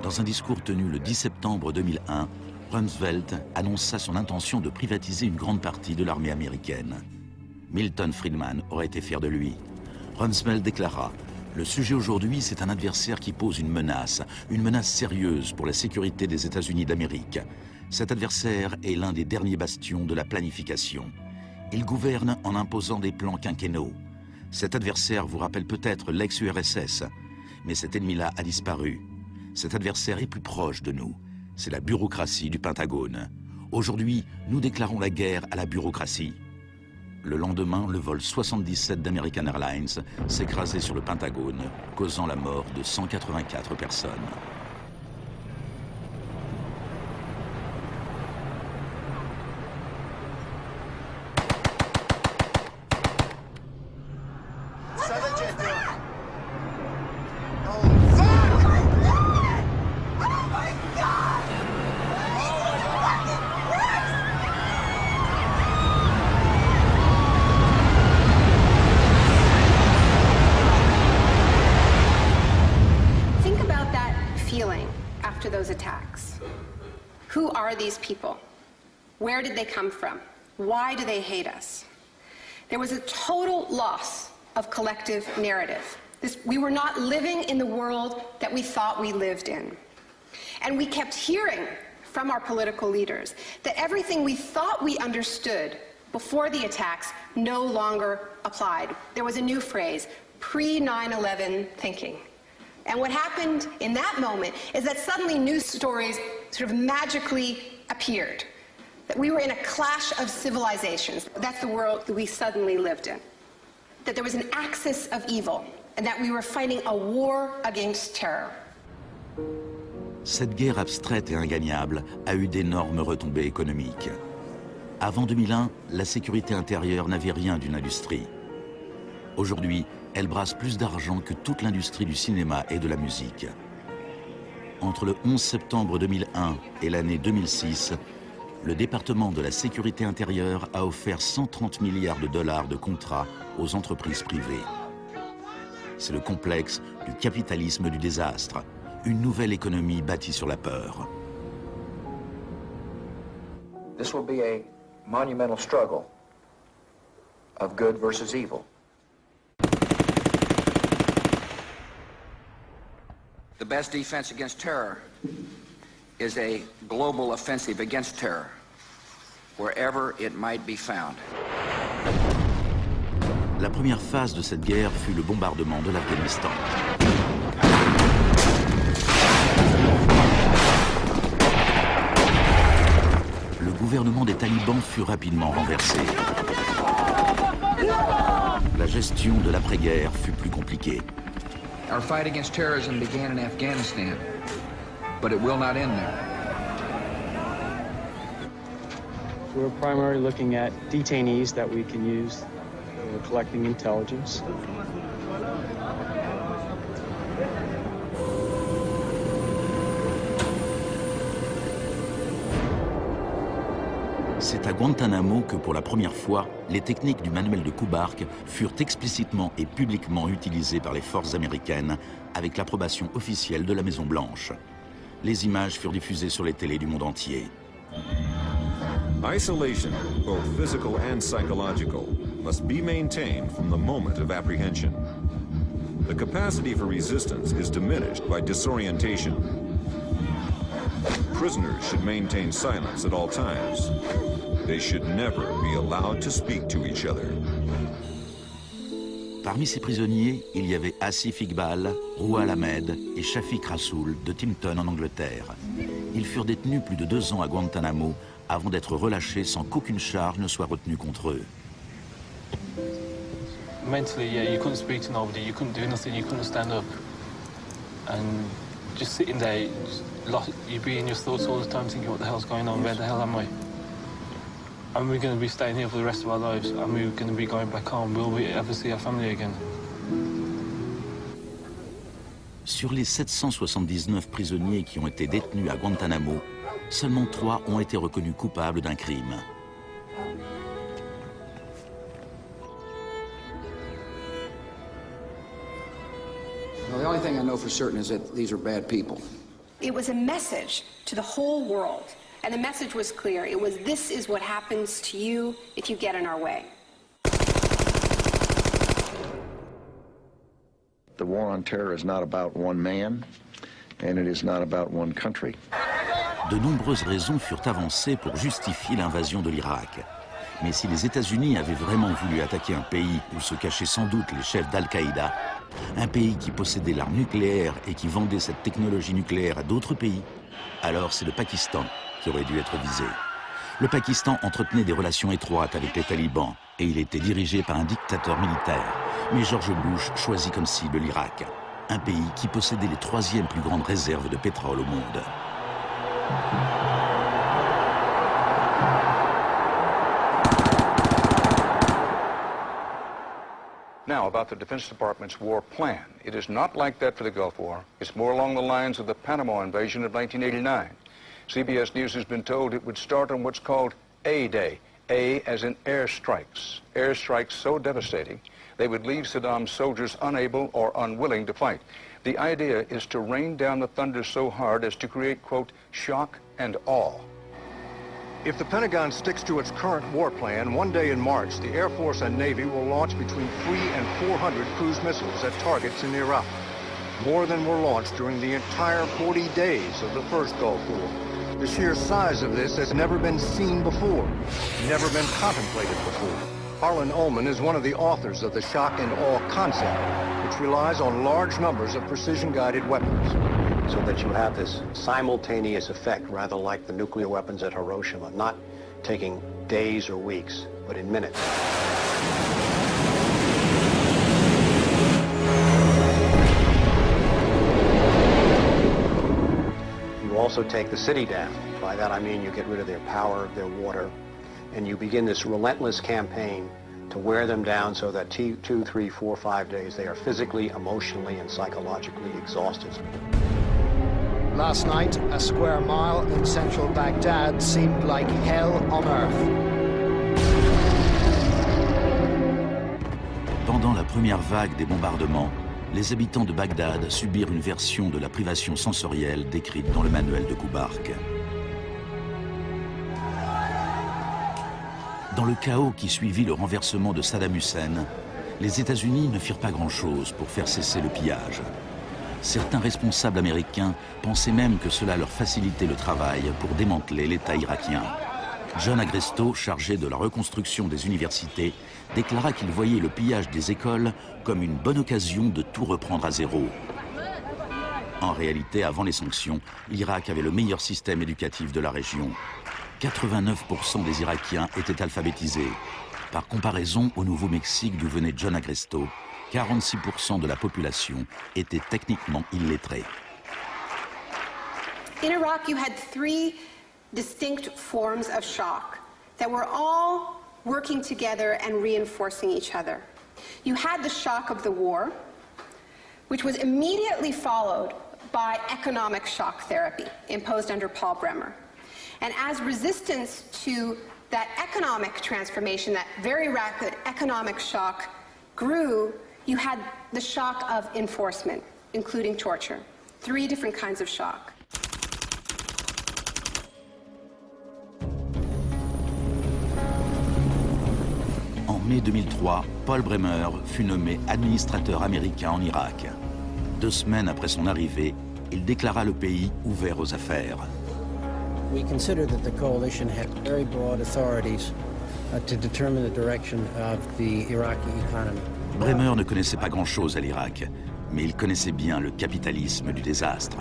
Dans un discours tenu le 10 septembre 2001, Rumsfeld annonça son intention de privatiser une grande partie de l'armée américaine. Milton Friedman aurait été fier de lui. Rumsfeld déclara: le sujet aujourd'hui, c'est un adversaire qui pose une menace sérieuse pour la sécurité des États-Unis d'Amérique. Cet adversaire est l'un des derniers bastions de la planification. Il gouverne en imposant des plans quinquennaux. Cet adversaire vous rappelle peut-être l'ex-URSS, mais cet ennemi-là a disparu. Cet adversaire est plus proche de nous. C'est la bureaucratie du Pentagone. Aujourd'hui, nous déclarons la guerre à la bureaucratie. Le lendemain, le vol 77 d'American Airlines s'écrasait sur le Pentagone, causant la mort de 184 personnes. These people? Where did they come from? Why do they hate us? There was a total loss of collective narrative. We were not living in the world that we thought we lived in. And we kept hearing from our political leaders that everything we thought we understood before the attacks no longer applied. There was a new phrase, pre-9/11 thinking. And what happened in that moment is that suddenly news stories sort of magically appeared. That we were in a clash of civilizations. That's the world that we suddenly lived in. That there was an axis of evil, and that we were fighting a war against terror. Cette guerre abstraite et ingagnable a eu d'énormes retombées économiques. Avant 2001, la sécurité intérieure n'avait rien d'une industrie. Aujourd'hui, elle brasse plus d'argent que toute l'industrie du cinéma et de la musique. Entre le 11 septembre 2001 et l'année 2006, le département de la sécurité intérieure a offert 130 milliards de dollars de contrats aux entreprises privées. C'est le complexe du capitalisme du désastre, une nouvelle économie bâtie sur la peur. This will be a monumental struggle of good versus evil. The best defense against terror is a global offensive against terror, wherever it might be found. La première phase de cette guerre fut le bombardement de l'Afghanistan. Le gouvernement des talibans fut rapidement renversé. La gestion de l'après-guerre fut plus compliquée. Our fight against terrorism began in Afghanistan, but it will not end there. We're primarily looking at detainees that we can use. We're collecting intelligence. C'est à Guantanamo que pour la première fois, les techniques du manuel de Kubark furent explicitement et publiquement utilisées par les forces américaines avec l'approbation officielle de la Maison-Blanche. Les images furent diffusées sur les télés du monde entier. Isolation, both physical and psychological, must be maintained from the moment of apprehension. The capacity for resistance is diminished by disorientation. Prisoners should maintain silence at all times. They should never be allowed to speak to each other. Parmi ces prisonniers, il y avait Asif Iqbal, Rouhal Ahmed et Shafiq Rasool de Timpton en Angleterre. Ils furent détenus plus de 2 ans à Guantanamo avant d'être relâchés sans qu'aucune charge ne soit retenue contre eux. Mentally, yeah, you couldn't speak to nobody, you couldn't do nothing, you couldn't stand up. And just sitting there, you'd be in your thoughts all the time thinking, what the hell's going on, where the hell am I? And we're going to be staying here for the rest of our lives, and we're going to be going back home. Will we ever see our family again? Sur les 779 prisonniers qui ont été détenus à Guantanamo, seulement 3 ont été reconnus coupables d'un crime. Well, the only thing I know for certain is that these are bad people. It was a message to the whole world, and the message was clear. It was, this is what happens to you if you get in our way. The war on terror is not about one man, and it is not about one country. De nombreuses raisons furent avancées pour justifier l'invasion de l'Irak. Mais si les États-Unis avaient vraiment voulu attaquer un pays où se cachaient sans doute les chefs d'Al-Qaïda, un pays qui possédait l'arme nucléaire et qui vendait cette technologie nucléaire à d'autres pays, alors c'est le Pakistan qui aurait dû être visé. Le Pakistan entretenait des relations étroites avec les talibans et il était dirigé par un dictateur militaire. Mais George Bush choisit comme cible l'Irak, un pays qui possédait les 3e plus grandes réserves de pétrole au monde. Now, about the Defense Department's war plan. It is not like that for the Gulf War. It's more along the lines of the Panama invasion of 1989. CBS News has been told it would start on what's called A-Day. A as in airstrikes. Airstrikes so devastating, they would leave Saddam's soldiers unable or unwilling to fight. The idea is to rain down the thunder so hard as to create, quote, shock and awe. If the Pentagon sticks to its current war plan, one day in March, the Air Force and Navy will launch between 300 and 400 cruise missiles at targets in Iraq. More than were launched during the entire 40 days of the first Gulf War. The sheer size of this has never been seen before, never been contemplated before. Harlan Ullman is one of the authors of the shock and awe concept, which relies on large numbers of precision-guided weapons. So that you have this simultaneous effect, rather like the nuclear weapons at Hiroshima, not taking days or weeks, but in minutes. You also take the city down. By that I mean you get rid of their power, their water, and you begin this relentless campaign to wear them down so that 2, 3, 4, 5 days they are physically, emotionally, and psychologically exhausted. Last night, a square mile in central Baghdad seemed like hell on earth. Pendant la première vague des bombardements, les habitants de Bagdad subirent une version de la privation sensorielle décrite dans le manuel de Kubark. Dans le chaos qui suivit le renversement de Saddam Hussein, les États-Unis ne firent pas grand-chose pour faire cesser le pillage. Certains responsables américains pensaient même que cela leur facilitait le travail pour démanteler l'État irakien. John Agresto, chargé de la reconstruction des universités, déclara qu'il voyait le pillage des écoles comme une bonne occasion de tout reprendre à zéro. En réalité, avant les sanctions, l'Irak avait le meilleur système éducatif de la région. 89% des Irakiens étaient alphabétisés. Par comparaison au Nouveau-Mexique d'où venait John Agresto, 46% de la population était techniquement illettrée. In Iraq, you had three distinct forms of shock that were all working together and reinforcing each other. You had the shock of the war, which was immediately followed by economic shock therapy imposed under Paul Bremer. And as resistance to that economic transformation, that very rapid economic shock grew, you had the shock of enforcement, including torture. Three different kinds of shock. En mai 2003, Paul Bremer fut nommé administrateur américain en Irak. 2 semaines après son arrivée, il déclara le pays ouvert aux affaires. We consider that the coalition had very broad authorities to determine the direction of the Iraqi economy. Bremer ne connaissait pas grand-chose à l'Irak, mais il connaissait bien le capitalisme du désastre.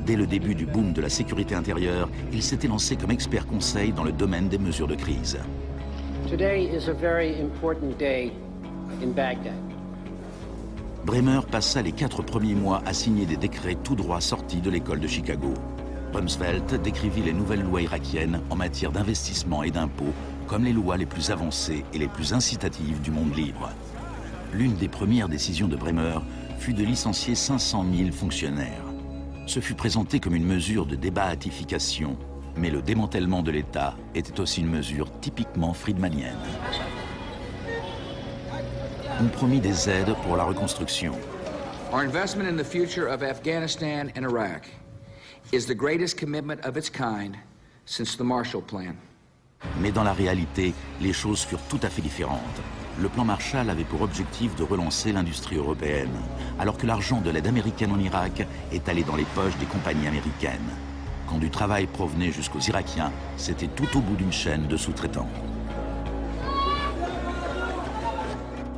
Dès le début du boom de la sécurité intérieure, il s'était lancé comme expert conseil dans le domaine des mesures de crise. Today is a very important day in Baghdad. Bremer passa les 4 premiers mois à signer des décrets tout droit sortis de l'école de Chicago. Rumsfeld décrivit les nouvelles lois irakiennes en matière d'investissement et d'impôts comme les lois les plus avancées et les plus incitatives du monde libre. L'une des premières décisions de Bremer fut de licencier 500 000 fonctionnaires. Ce fut présenté comme une mesure de débahatification, mais le démantèlement de l'État était aussi une mesure typiquement friedmanienne. On promit des aides pour la reconstruction. Our investment in the future of Afghanistan and Iraq is the greatest commitment of its kind since the Marshall Plan. Mais dans la réalité, les choses furent tout à fait différentes. Le plan Marshall avait pour objectif de relancer l'industrie européenne, alors que l'argent de l'aide américaine en Irak est allé dans les poches des compagnies américaines. Quand du travail provenait jusqu'aux Irakiens, c'était tout au bout d'une chaîne de sous-traitants.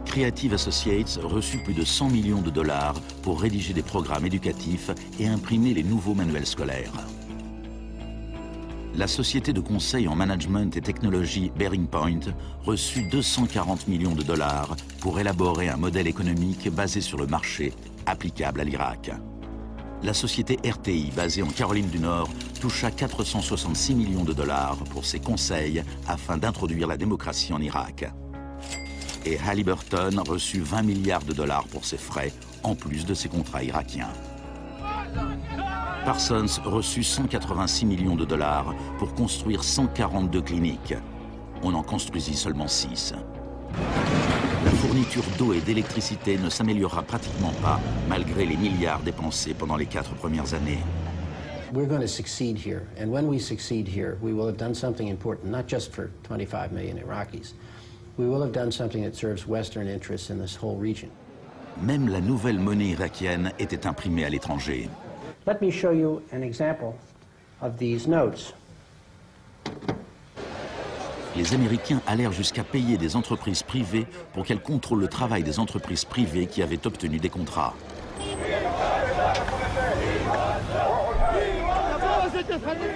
Creative Associates reçut plus de 100 millions de dollars pour rédiger des programmes éducatifs et imprimer les nouveaux manuels scolaires. La société de conseil en management et technologie Bearing Point reçut 240 millions de dollars pour élaborer un modèle économique basé sur le marché applicable à l'Irak. La société RTI, basée en Caroline du Nord, toucha 466 millions de dollars pour ses conseils afin d'introduire la démocratie en Irak. Et Halliburton reçut 20 milliards de dollars pour ses frais, en plus de ses contrats irakiens. Parsons reçut 186 millions de dollars pour construire 142 cliniques. On en construisit seulement 6. La fourniture d'eau et d'électricité ne s'améliorera pratiquement pas, malgré les milliards dépensés pendant les 4 premières années. We're going to succeed here, and when we succeed here, we will have done something important, not just for 25 million Iraqis. We will have done something that serves Western interests in this whole region. Même la nouvelle monnaie irakienne était imprimée à l'étranger. Let me show you an example of these notes. Les Américains allèrent jusqu'à payer des entreprises privées pour qu'elles contrôlent le travail des entreprises privées qui avaient obtenu des contrats.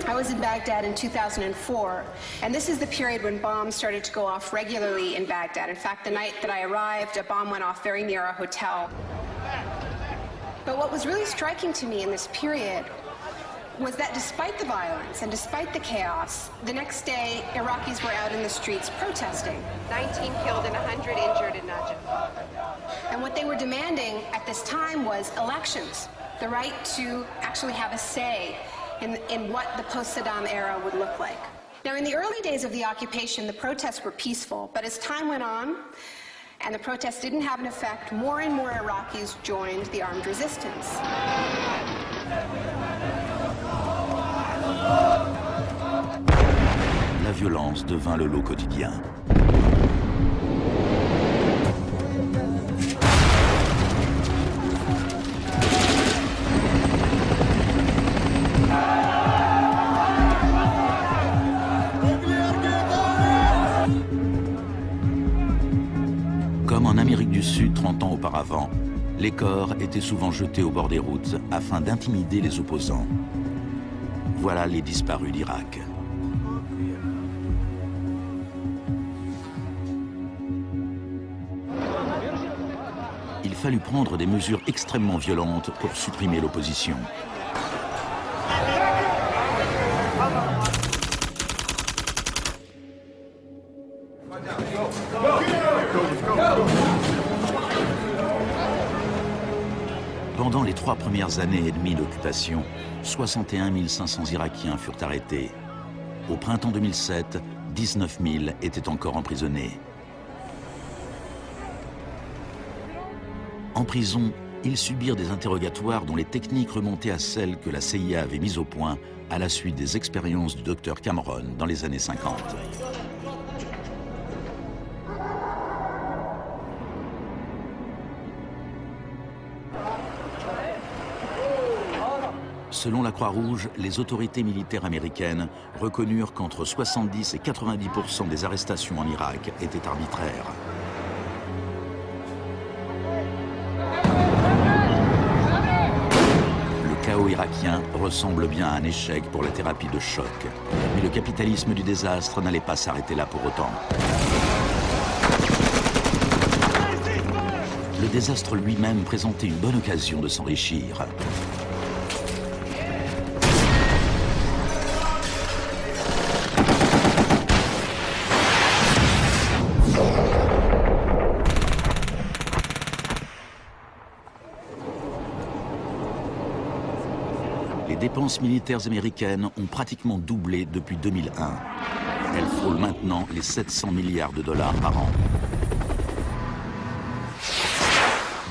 I was in Baghdad in 2004, and this is the period when bombs started to go off regularly in Baghdad. In fact, the night that I arrived, a bomb went off very near our hotel. But what was really striking to me in this period was that despite the violence and despite the chaos, the next day, Iraqis were out in the streets protesting. 19 killed and 100 injured in Najaf. And what they were demanding at this time was elections, the right to actually have a say in what the post-Saddam era would look like. Now, in the early days of the occupation, the protests were peaceful, but as time went on, and the protests didn't have an effect, more and more Iraqis joined the armed resistance. La violence devint le lot quotidien. Comme en Amérique du Sud 30 ans auparavant, les corps étaient souvent jetés au bord des routes afin d'intimider les opposants. Voilà les disparus d'Irak. Il fallut prendre des mesures extrêmement violentes pour supprimer l'opposition. Pendant les 3 premières années et demie d'occupation, 61 500 Irakiens furent arrêtés. Au printemps 2007, 19 000 étaient encore emprisonnés. En prison, ils subirent des interrogatoires dont les techniques remontaient à celles que la CIA avait mises au point à la suite des expériences du docteur Cameron dans les années 50. Selon la Croix-Rouge, les autorités militaires américaines reconnurent qu'entre 70 et 90% des arrestations en Irak étaient arbitraires. Le chaos irakien ressemble bien à un échec pour la thérapie de choc. Mais le capitalisme du désastre n'allait pas s'arrêter là pour autant. Le désastre lui-même présentait une bonne occasion de s'enrichir. Les dépenses militaires américaines ont pratiquement doublé depuis 2001. Elles frôlent maintenant les 700 milliards de dollars par an.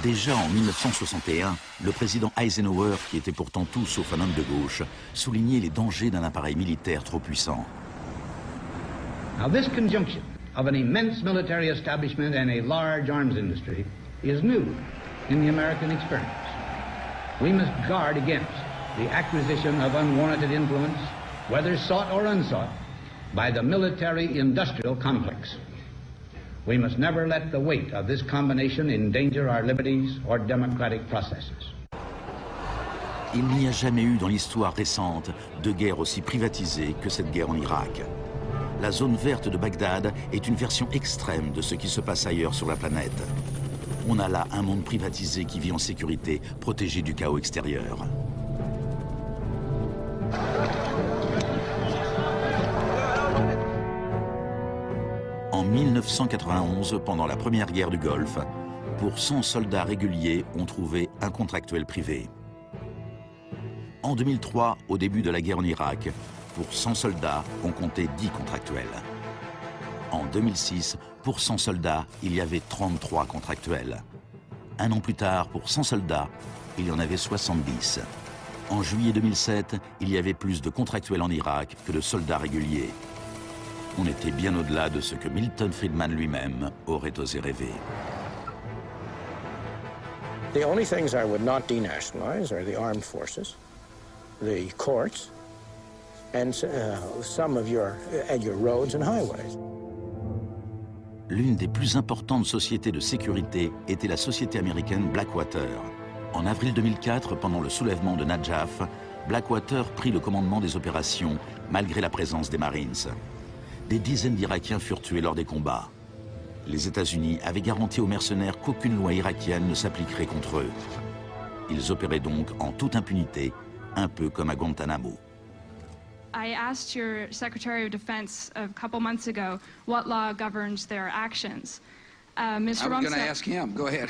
Déjà en 1961, le président Eisenhower, qui était pourtant tout sauf un homme de gauche, soulignait les dangers d'un appareil militaire trop puissant. Now this conjunction of an immense military establishment and a large arms industry is new in the American experience. We must guard against the acquisition of unwarranted influence, whether sought or unsought, by the military-industrial complex. We must never let the weight of this combination endanger our liberties or democratic processes. Il n'y a jamais eu dans l'histoire récente de guerre aussi privatisée que cette guerre en Irak. La zone verte de Bagdad est une version extrême de ce qui se passe ailleurs sur la planète. On a là un monde privatisé qui vit en sécurité, protégé du chaos extérieur. En 1991, pendant la première guerre du Golfe, pour 100 soldats réguliers, on trouvait un contractuel privé. En 2003, au début de la guerre en Irak, pour 100 soldats, on comptait 10 contractuels. En 2006, pour 100 soldats, il y avait 33 contractuels. Un an plus tard, pour 100 soldats, il y en avait 70. En juillet 2007, il y avait plus de contractuels en Irak que de soldats réguliers. On était bien au-delà de ce que Milton Friedman lui-même aurait osé rêver. The only things I would not denationalize are the armed forces, the courts, and some of your roads and highways. L'une des plus importantes sociétés de sécurité était la société américaine Blackwater. En avril 2004, pendant le soulèvement de Najaf, Blackwater prit le commandement des opérations, malgré la présence des Marines. Des dizaines d'Irakiens furent tués lors des combats. Les États-Unis avaient garanti aux mercenaires qu'aucune loi irakienne ne s'appliquerait contre eux. Ils opéraient donc en toute impunité, un peu comme à Guantanamo. I asked your Secretary of Defense a couple months ago what law governs their actions. Mr. I'm going to ask him. Go ahead.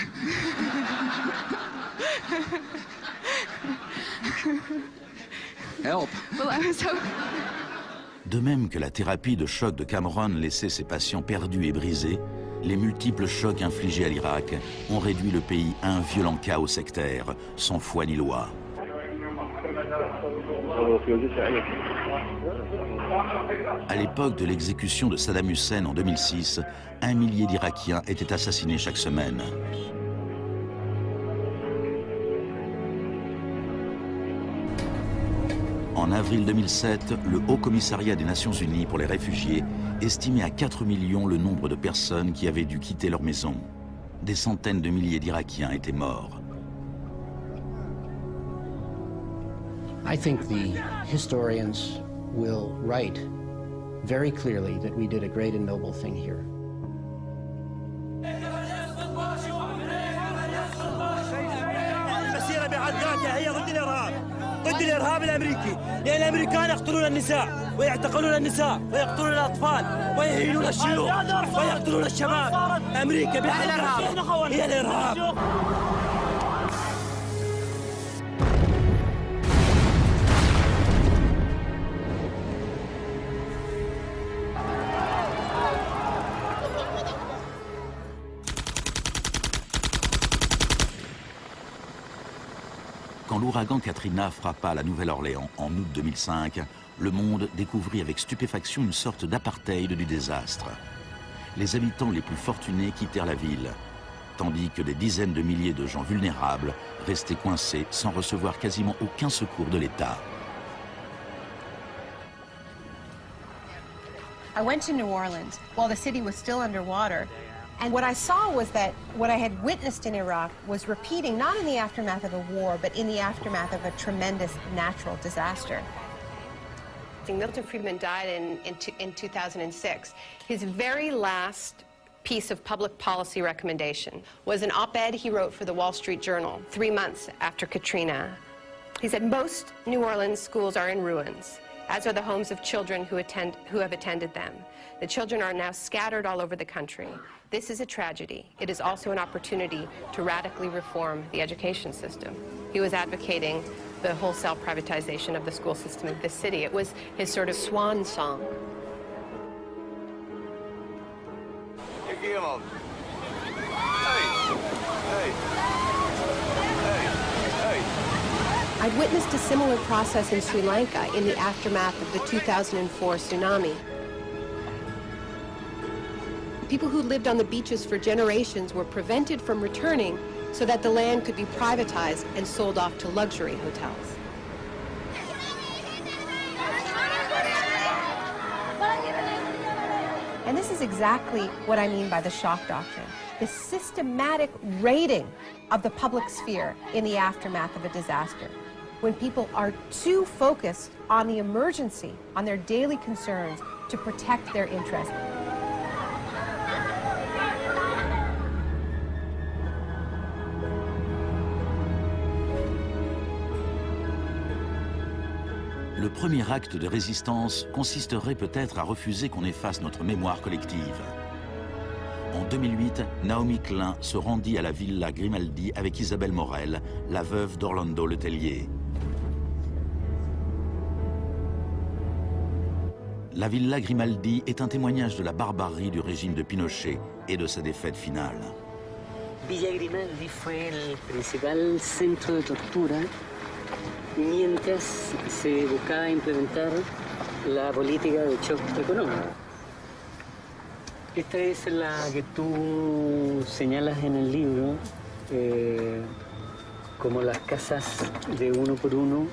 Help. Well, I was hoping... De même que la thérapie de choc de Cameron laissait ses patients perdus et brisés, les multiples chocs infligés à l'Irak ont réduit le pays à un violent chaos sectaire, sans foi ni loi. À l'époque de l'exécution de Saddam Hussein en 2006, 1 millier d'Irakiens étaient assassinés chaque semaine. En avril 2007, le Haut Commissariat des Nations Unies pour les réfugiés estimait à 4 millions le nombre de personnes qui avaient dû quitter leur maison. Des centaines de milliers d'Irakiens étaient morts. I think the historians will write very clearly that we did a great and noble thing here. المسيرة بحد ذاتها هي ضد الإرهاب، ضد الإرهاب الأمريكي، لأن الأمريكان يقتلون النساء ويعتقلون النساء ويقتلون الأطفال ويهينون الشيوخ ويقتلون الشباب. أمريكا بحد ذاتها هي الإرهاب. Quand l'ouragan Katrina frappa la Nouvelle-Orléans en août 2005, le monde découvrit avec stupéfaction une sorte d'apartheid du désastre. Les habitants les plus fortunés quittèrent la ville, tandis que des dizaines de milliers de gens vulnérables restaient coincés sans recevoir quasiment aucun secours de l'État. I went to New Orleans while the city was still underwater. And what I saw was that what I had witnessed in Iraq was repeating, not in the aftermath of a war, but in the aftermath of a tremendous natural disaster. Milton Friedman died in 2006. His very last piece of public policy recommendation was an op-ed he wrote for the Wall Street Journal 3 months after Katrina. He said, most New Orleans schools are in ruins, as are the homes of children who have attended them. The children are now scattered all over the country. This is a tragedy. It is also an opportunity to radically reform the education system. He was advocating the wholesale privatization of the school system of this city. It was his sort of swan song. I've witnessed a similar process in Sri Lanka in the aftermath of the 2004 tsunami. People who lived on the beaches for generations were prevented from returning so that the land could be privatized and sold off to luxury hotels. And this is exactly what I mean by the shock doctrine, the systematic raiding of the public sphere in the aftermath of a disaster, when people are too focused on the emergency, on their daily concerns, to protect their interests. Le premier acte de résistance consisterait peut-être à refuser qu'on efface notre mémoire collective. En 2008, Naomi Klein se rendit à la Villa Grimaldi avec Isabelle Morel, la veuve d'Orlando Letelier. La Villa Grimaldi est un témoignage de la barbarie du régime de Pinochet et de sa défaite finale. Villa Grimaldi fue el principal centro de tortura mientras se buscaba implementar la política de shock económico. Esta es la que tú señalas en el libro como las casas de uno por uno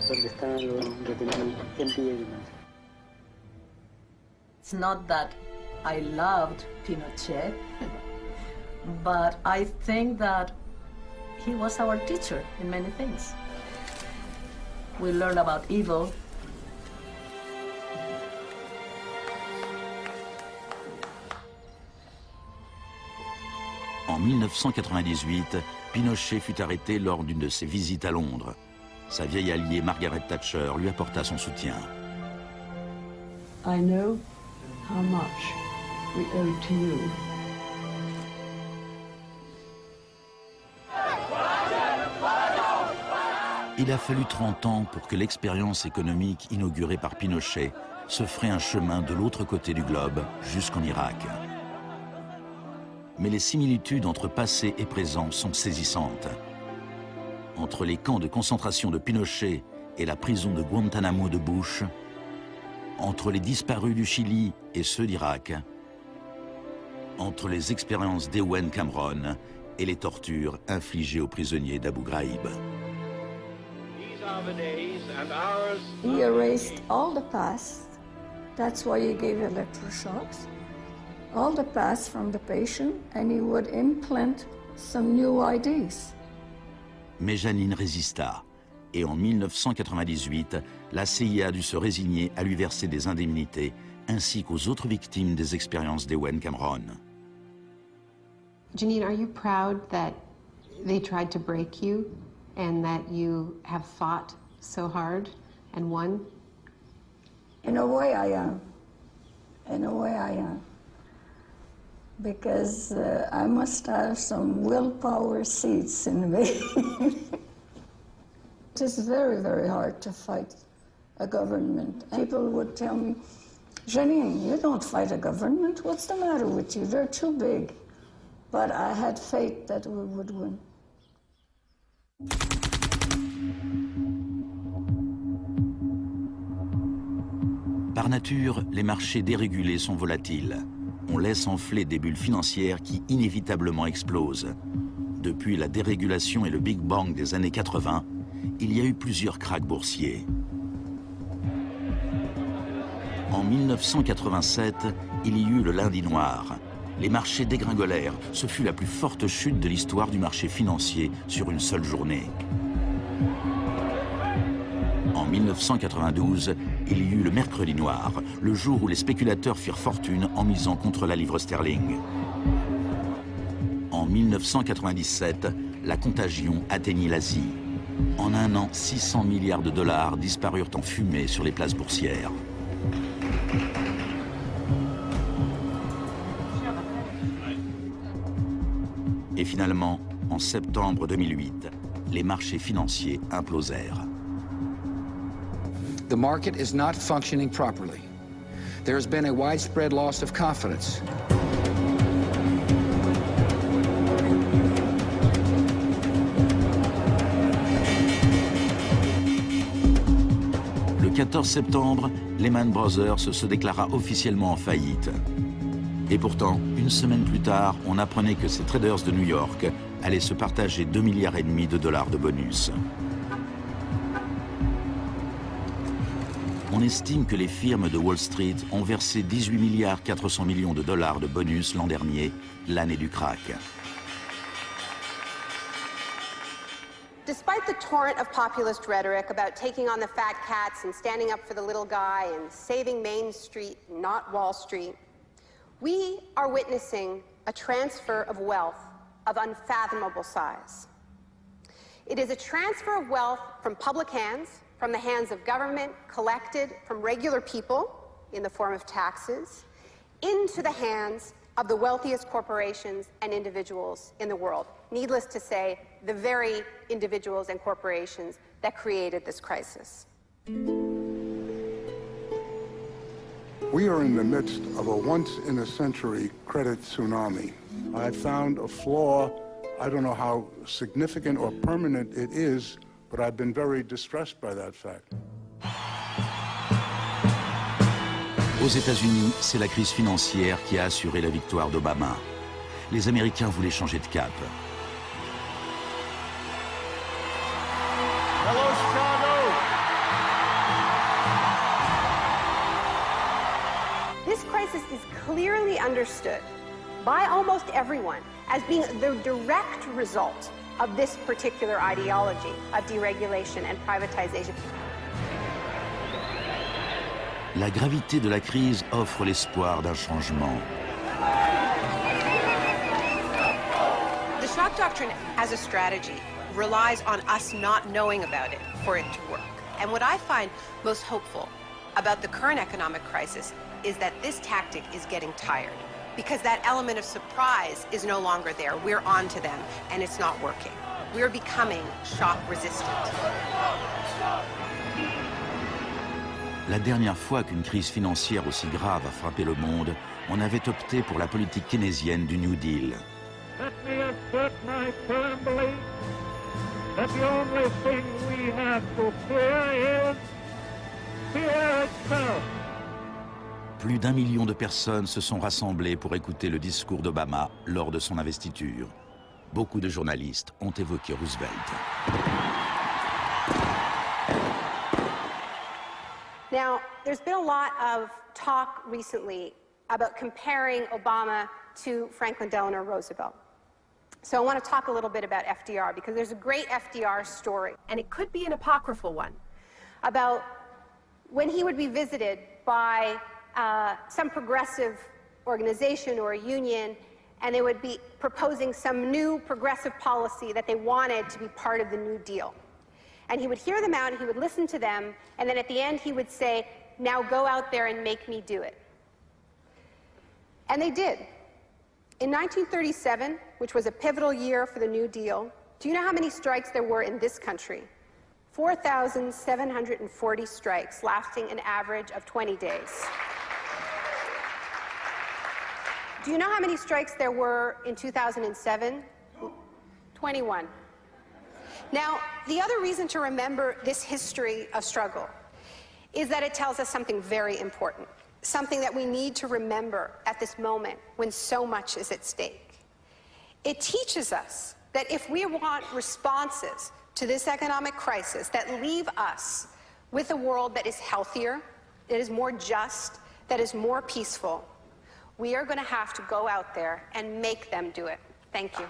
donde estaban los detenidos en Villa Grimaldi. It's not that I loved Pinochet, but I think that he was our teacher in many things. We learned about evil. En 1998, Pinochet fut arrêté lors d'une de ses visites à Londres. Sa vieille alliée Margaret Thatcher lui apporta son soutien. I know how much we owe to you. Il a fallu 30 ans pour que l'expérience économique inaugurée par Pinochet se fraye un chemin de l'autre côté du globe, jusqu'en Irak. Mais les similitudes entre passé et présent sont saisissantes. Entre les camps de concentration de Pinochet et la prison de Guantanamo de Bush, entre les disparus du Chili et ceux d'Irak, entre les expériences d'Ewen Cameron et les tortures infligées aux prisonniers d'Abu Ghraib. He erased all the past. That's why he gave electroshocks. All the past from the patient, and he would implant some new ideas. Mais Janine résista, et en 1998, la CIA a dû se résigner à lui verser des indemnités, ainsi qu'aux autres victimes des expériences d'Ewen Cameron. Janine, are you proud that they tried to break you and that you have fought so hard and won? In a way I am. In a way I am. Because I must have some willpower seeds in me. It is very, very hard to fight a government. People would tell me, Janine, you don't fight a government. What's the matter with you? They're too big. But I had faith that we would win. Par nature, les marchés dérégulés sont volatiles. On laisse enfler des bulles financières qui inévitablement explosent. Depuis la dérégulation et le Big Bang des années 80, il y a eu plusieurs krachs boursiers. En 1987, il y eut le lundi noir. Les marchés dégringolèrent. Ce fut la plus forte chute de l'histoire du marché financier sur une seule journée. En 1992, il y eut le mercredi noir, le jour où les spéculateurs firent fortune en misant contre la livre sterling. En 1997, la contagion atteignit l'Asie. En un an, 600 milliards de dollars disparurent en fumée sur les places boursières. Et finalement, en septembre 2008, les marchés financiers implosèrent. The market is not functioning properly. There has been a widespread loss of confidence. Le 14 septembre, Lehman Brothers se déclara officiellement en faillite. Et pourtant, une semaine plus tard, on apprenait que ces traders de New York allaient se partager 2,5 milliards de dollars de bonus. On estime que les firmes de Wall Street ont versé 18,4 milliards de dollars de bonus l'an dernier, l'année du krach. Despite the torrent of populist rhetoric about taking on the fat cats and standing up for the little guy and saving Main Street, not Wall Street, we are witnessing a transfer of wealth of unfathomable size. It is a transfer of wealth from public hands, from the hands of government, collected from regular people in the form of taxes, into the hands of the wealthiest corporations and individuals in the world. Needless to say, the very individuals and corporations that created this crisis. We are in the midst of a once-in-a-century credit tsunami. I found a flaw. I don't know how significant or permanent it is, but I've been very distressed by that fact. Aux États-Unis, c'est la crise financière qui a assuré la victoire d'Obama. Les Américains voulaient changer de cap. Hello, Chicago! This crisis is clearly understood by almost everyone as being the direct result of this particular ideology of deregulation and privatization. La gravité de la crise offre l'espoir d'un changement. The shock doctrine as a strategy relies on us not knowing about it for it to work. And what I find most hopeful about the current economic crisis is that this tactic is getting tired, because that element of surprise is no longer there. We're on to them, and it's not working. We're becoming shock resistant. La dernière fois qu'une crise financière aussi grave a frappé le monde, on avait opté pour la politique keynésienne du New Deal. Let me assert my firm belief that the only thing we have to fear is fear itself. Plus d'1 million de personnes se sont rassemblées pour écouter le discours d'Obama lors de son investiture. Beaucoup de journalistes ont évoqué Roosevelt. Now, there's been a lot of talk recently about comparing Obama to Franklin Delano Roosevelt. So I want to talk a little bit about FDR, because there's a great FDR story, and it could be an apocryphal one, about when he would be visited by some progressive organization or a union, and they would be proposing some new progressive policy that they wanted to be part of the New Deal. And he would hear them out, and he would listen to them, and then at the end he would say, now go out there and make me do it. And they did. In 1937, which was a pivotal year for the New Deal, do you know how many strikes there were in this country? 4,740 strikes, lasting an average of 20 days. Do you know how many strikes there were in 2007? 21. Now, the other reason to remember this history of struggle is that it tells us something very important, something that we need to remember at this moment when so much is at stake. It teaches us that if we want responses to this economic crisis that leave us with a world that is healthier, that is more just, that is more peaceful, we are going to have to go out there and make them do it. Thank you.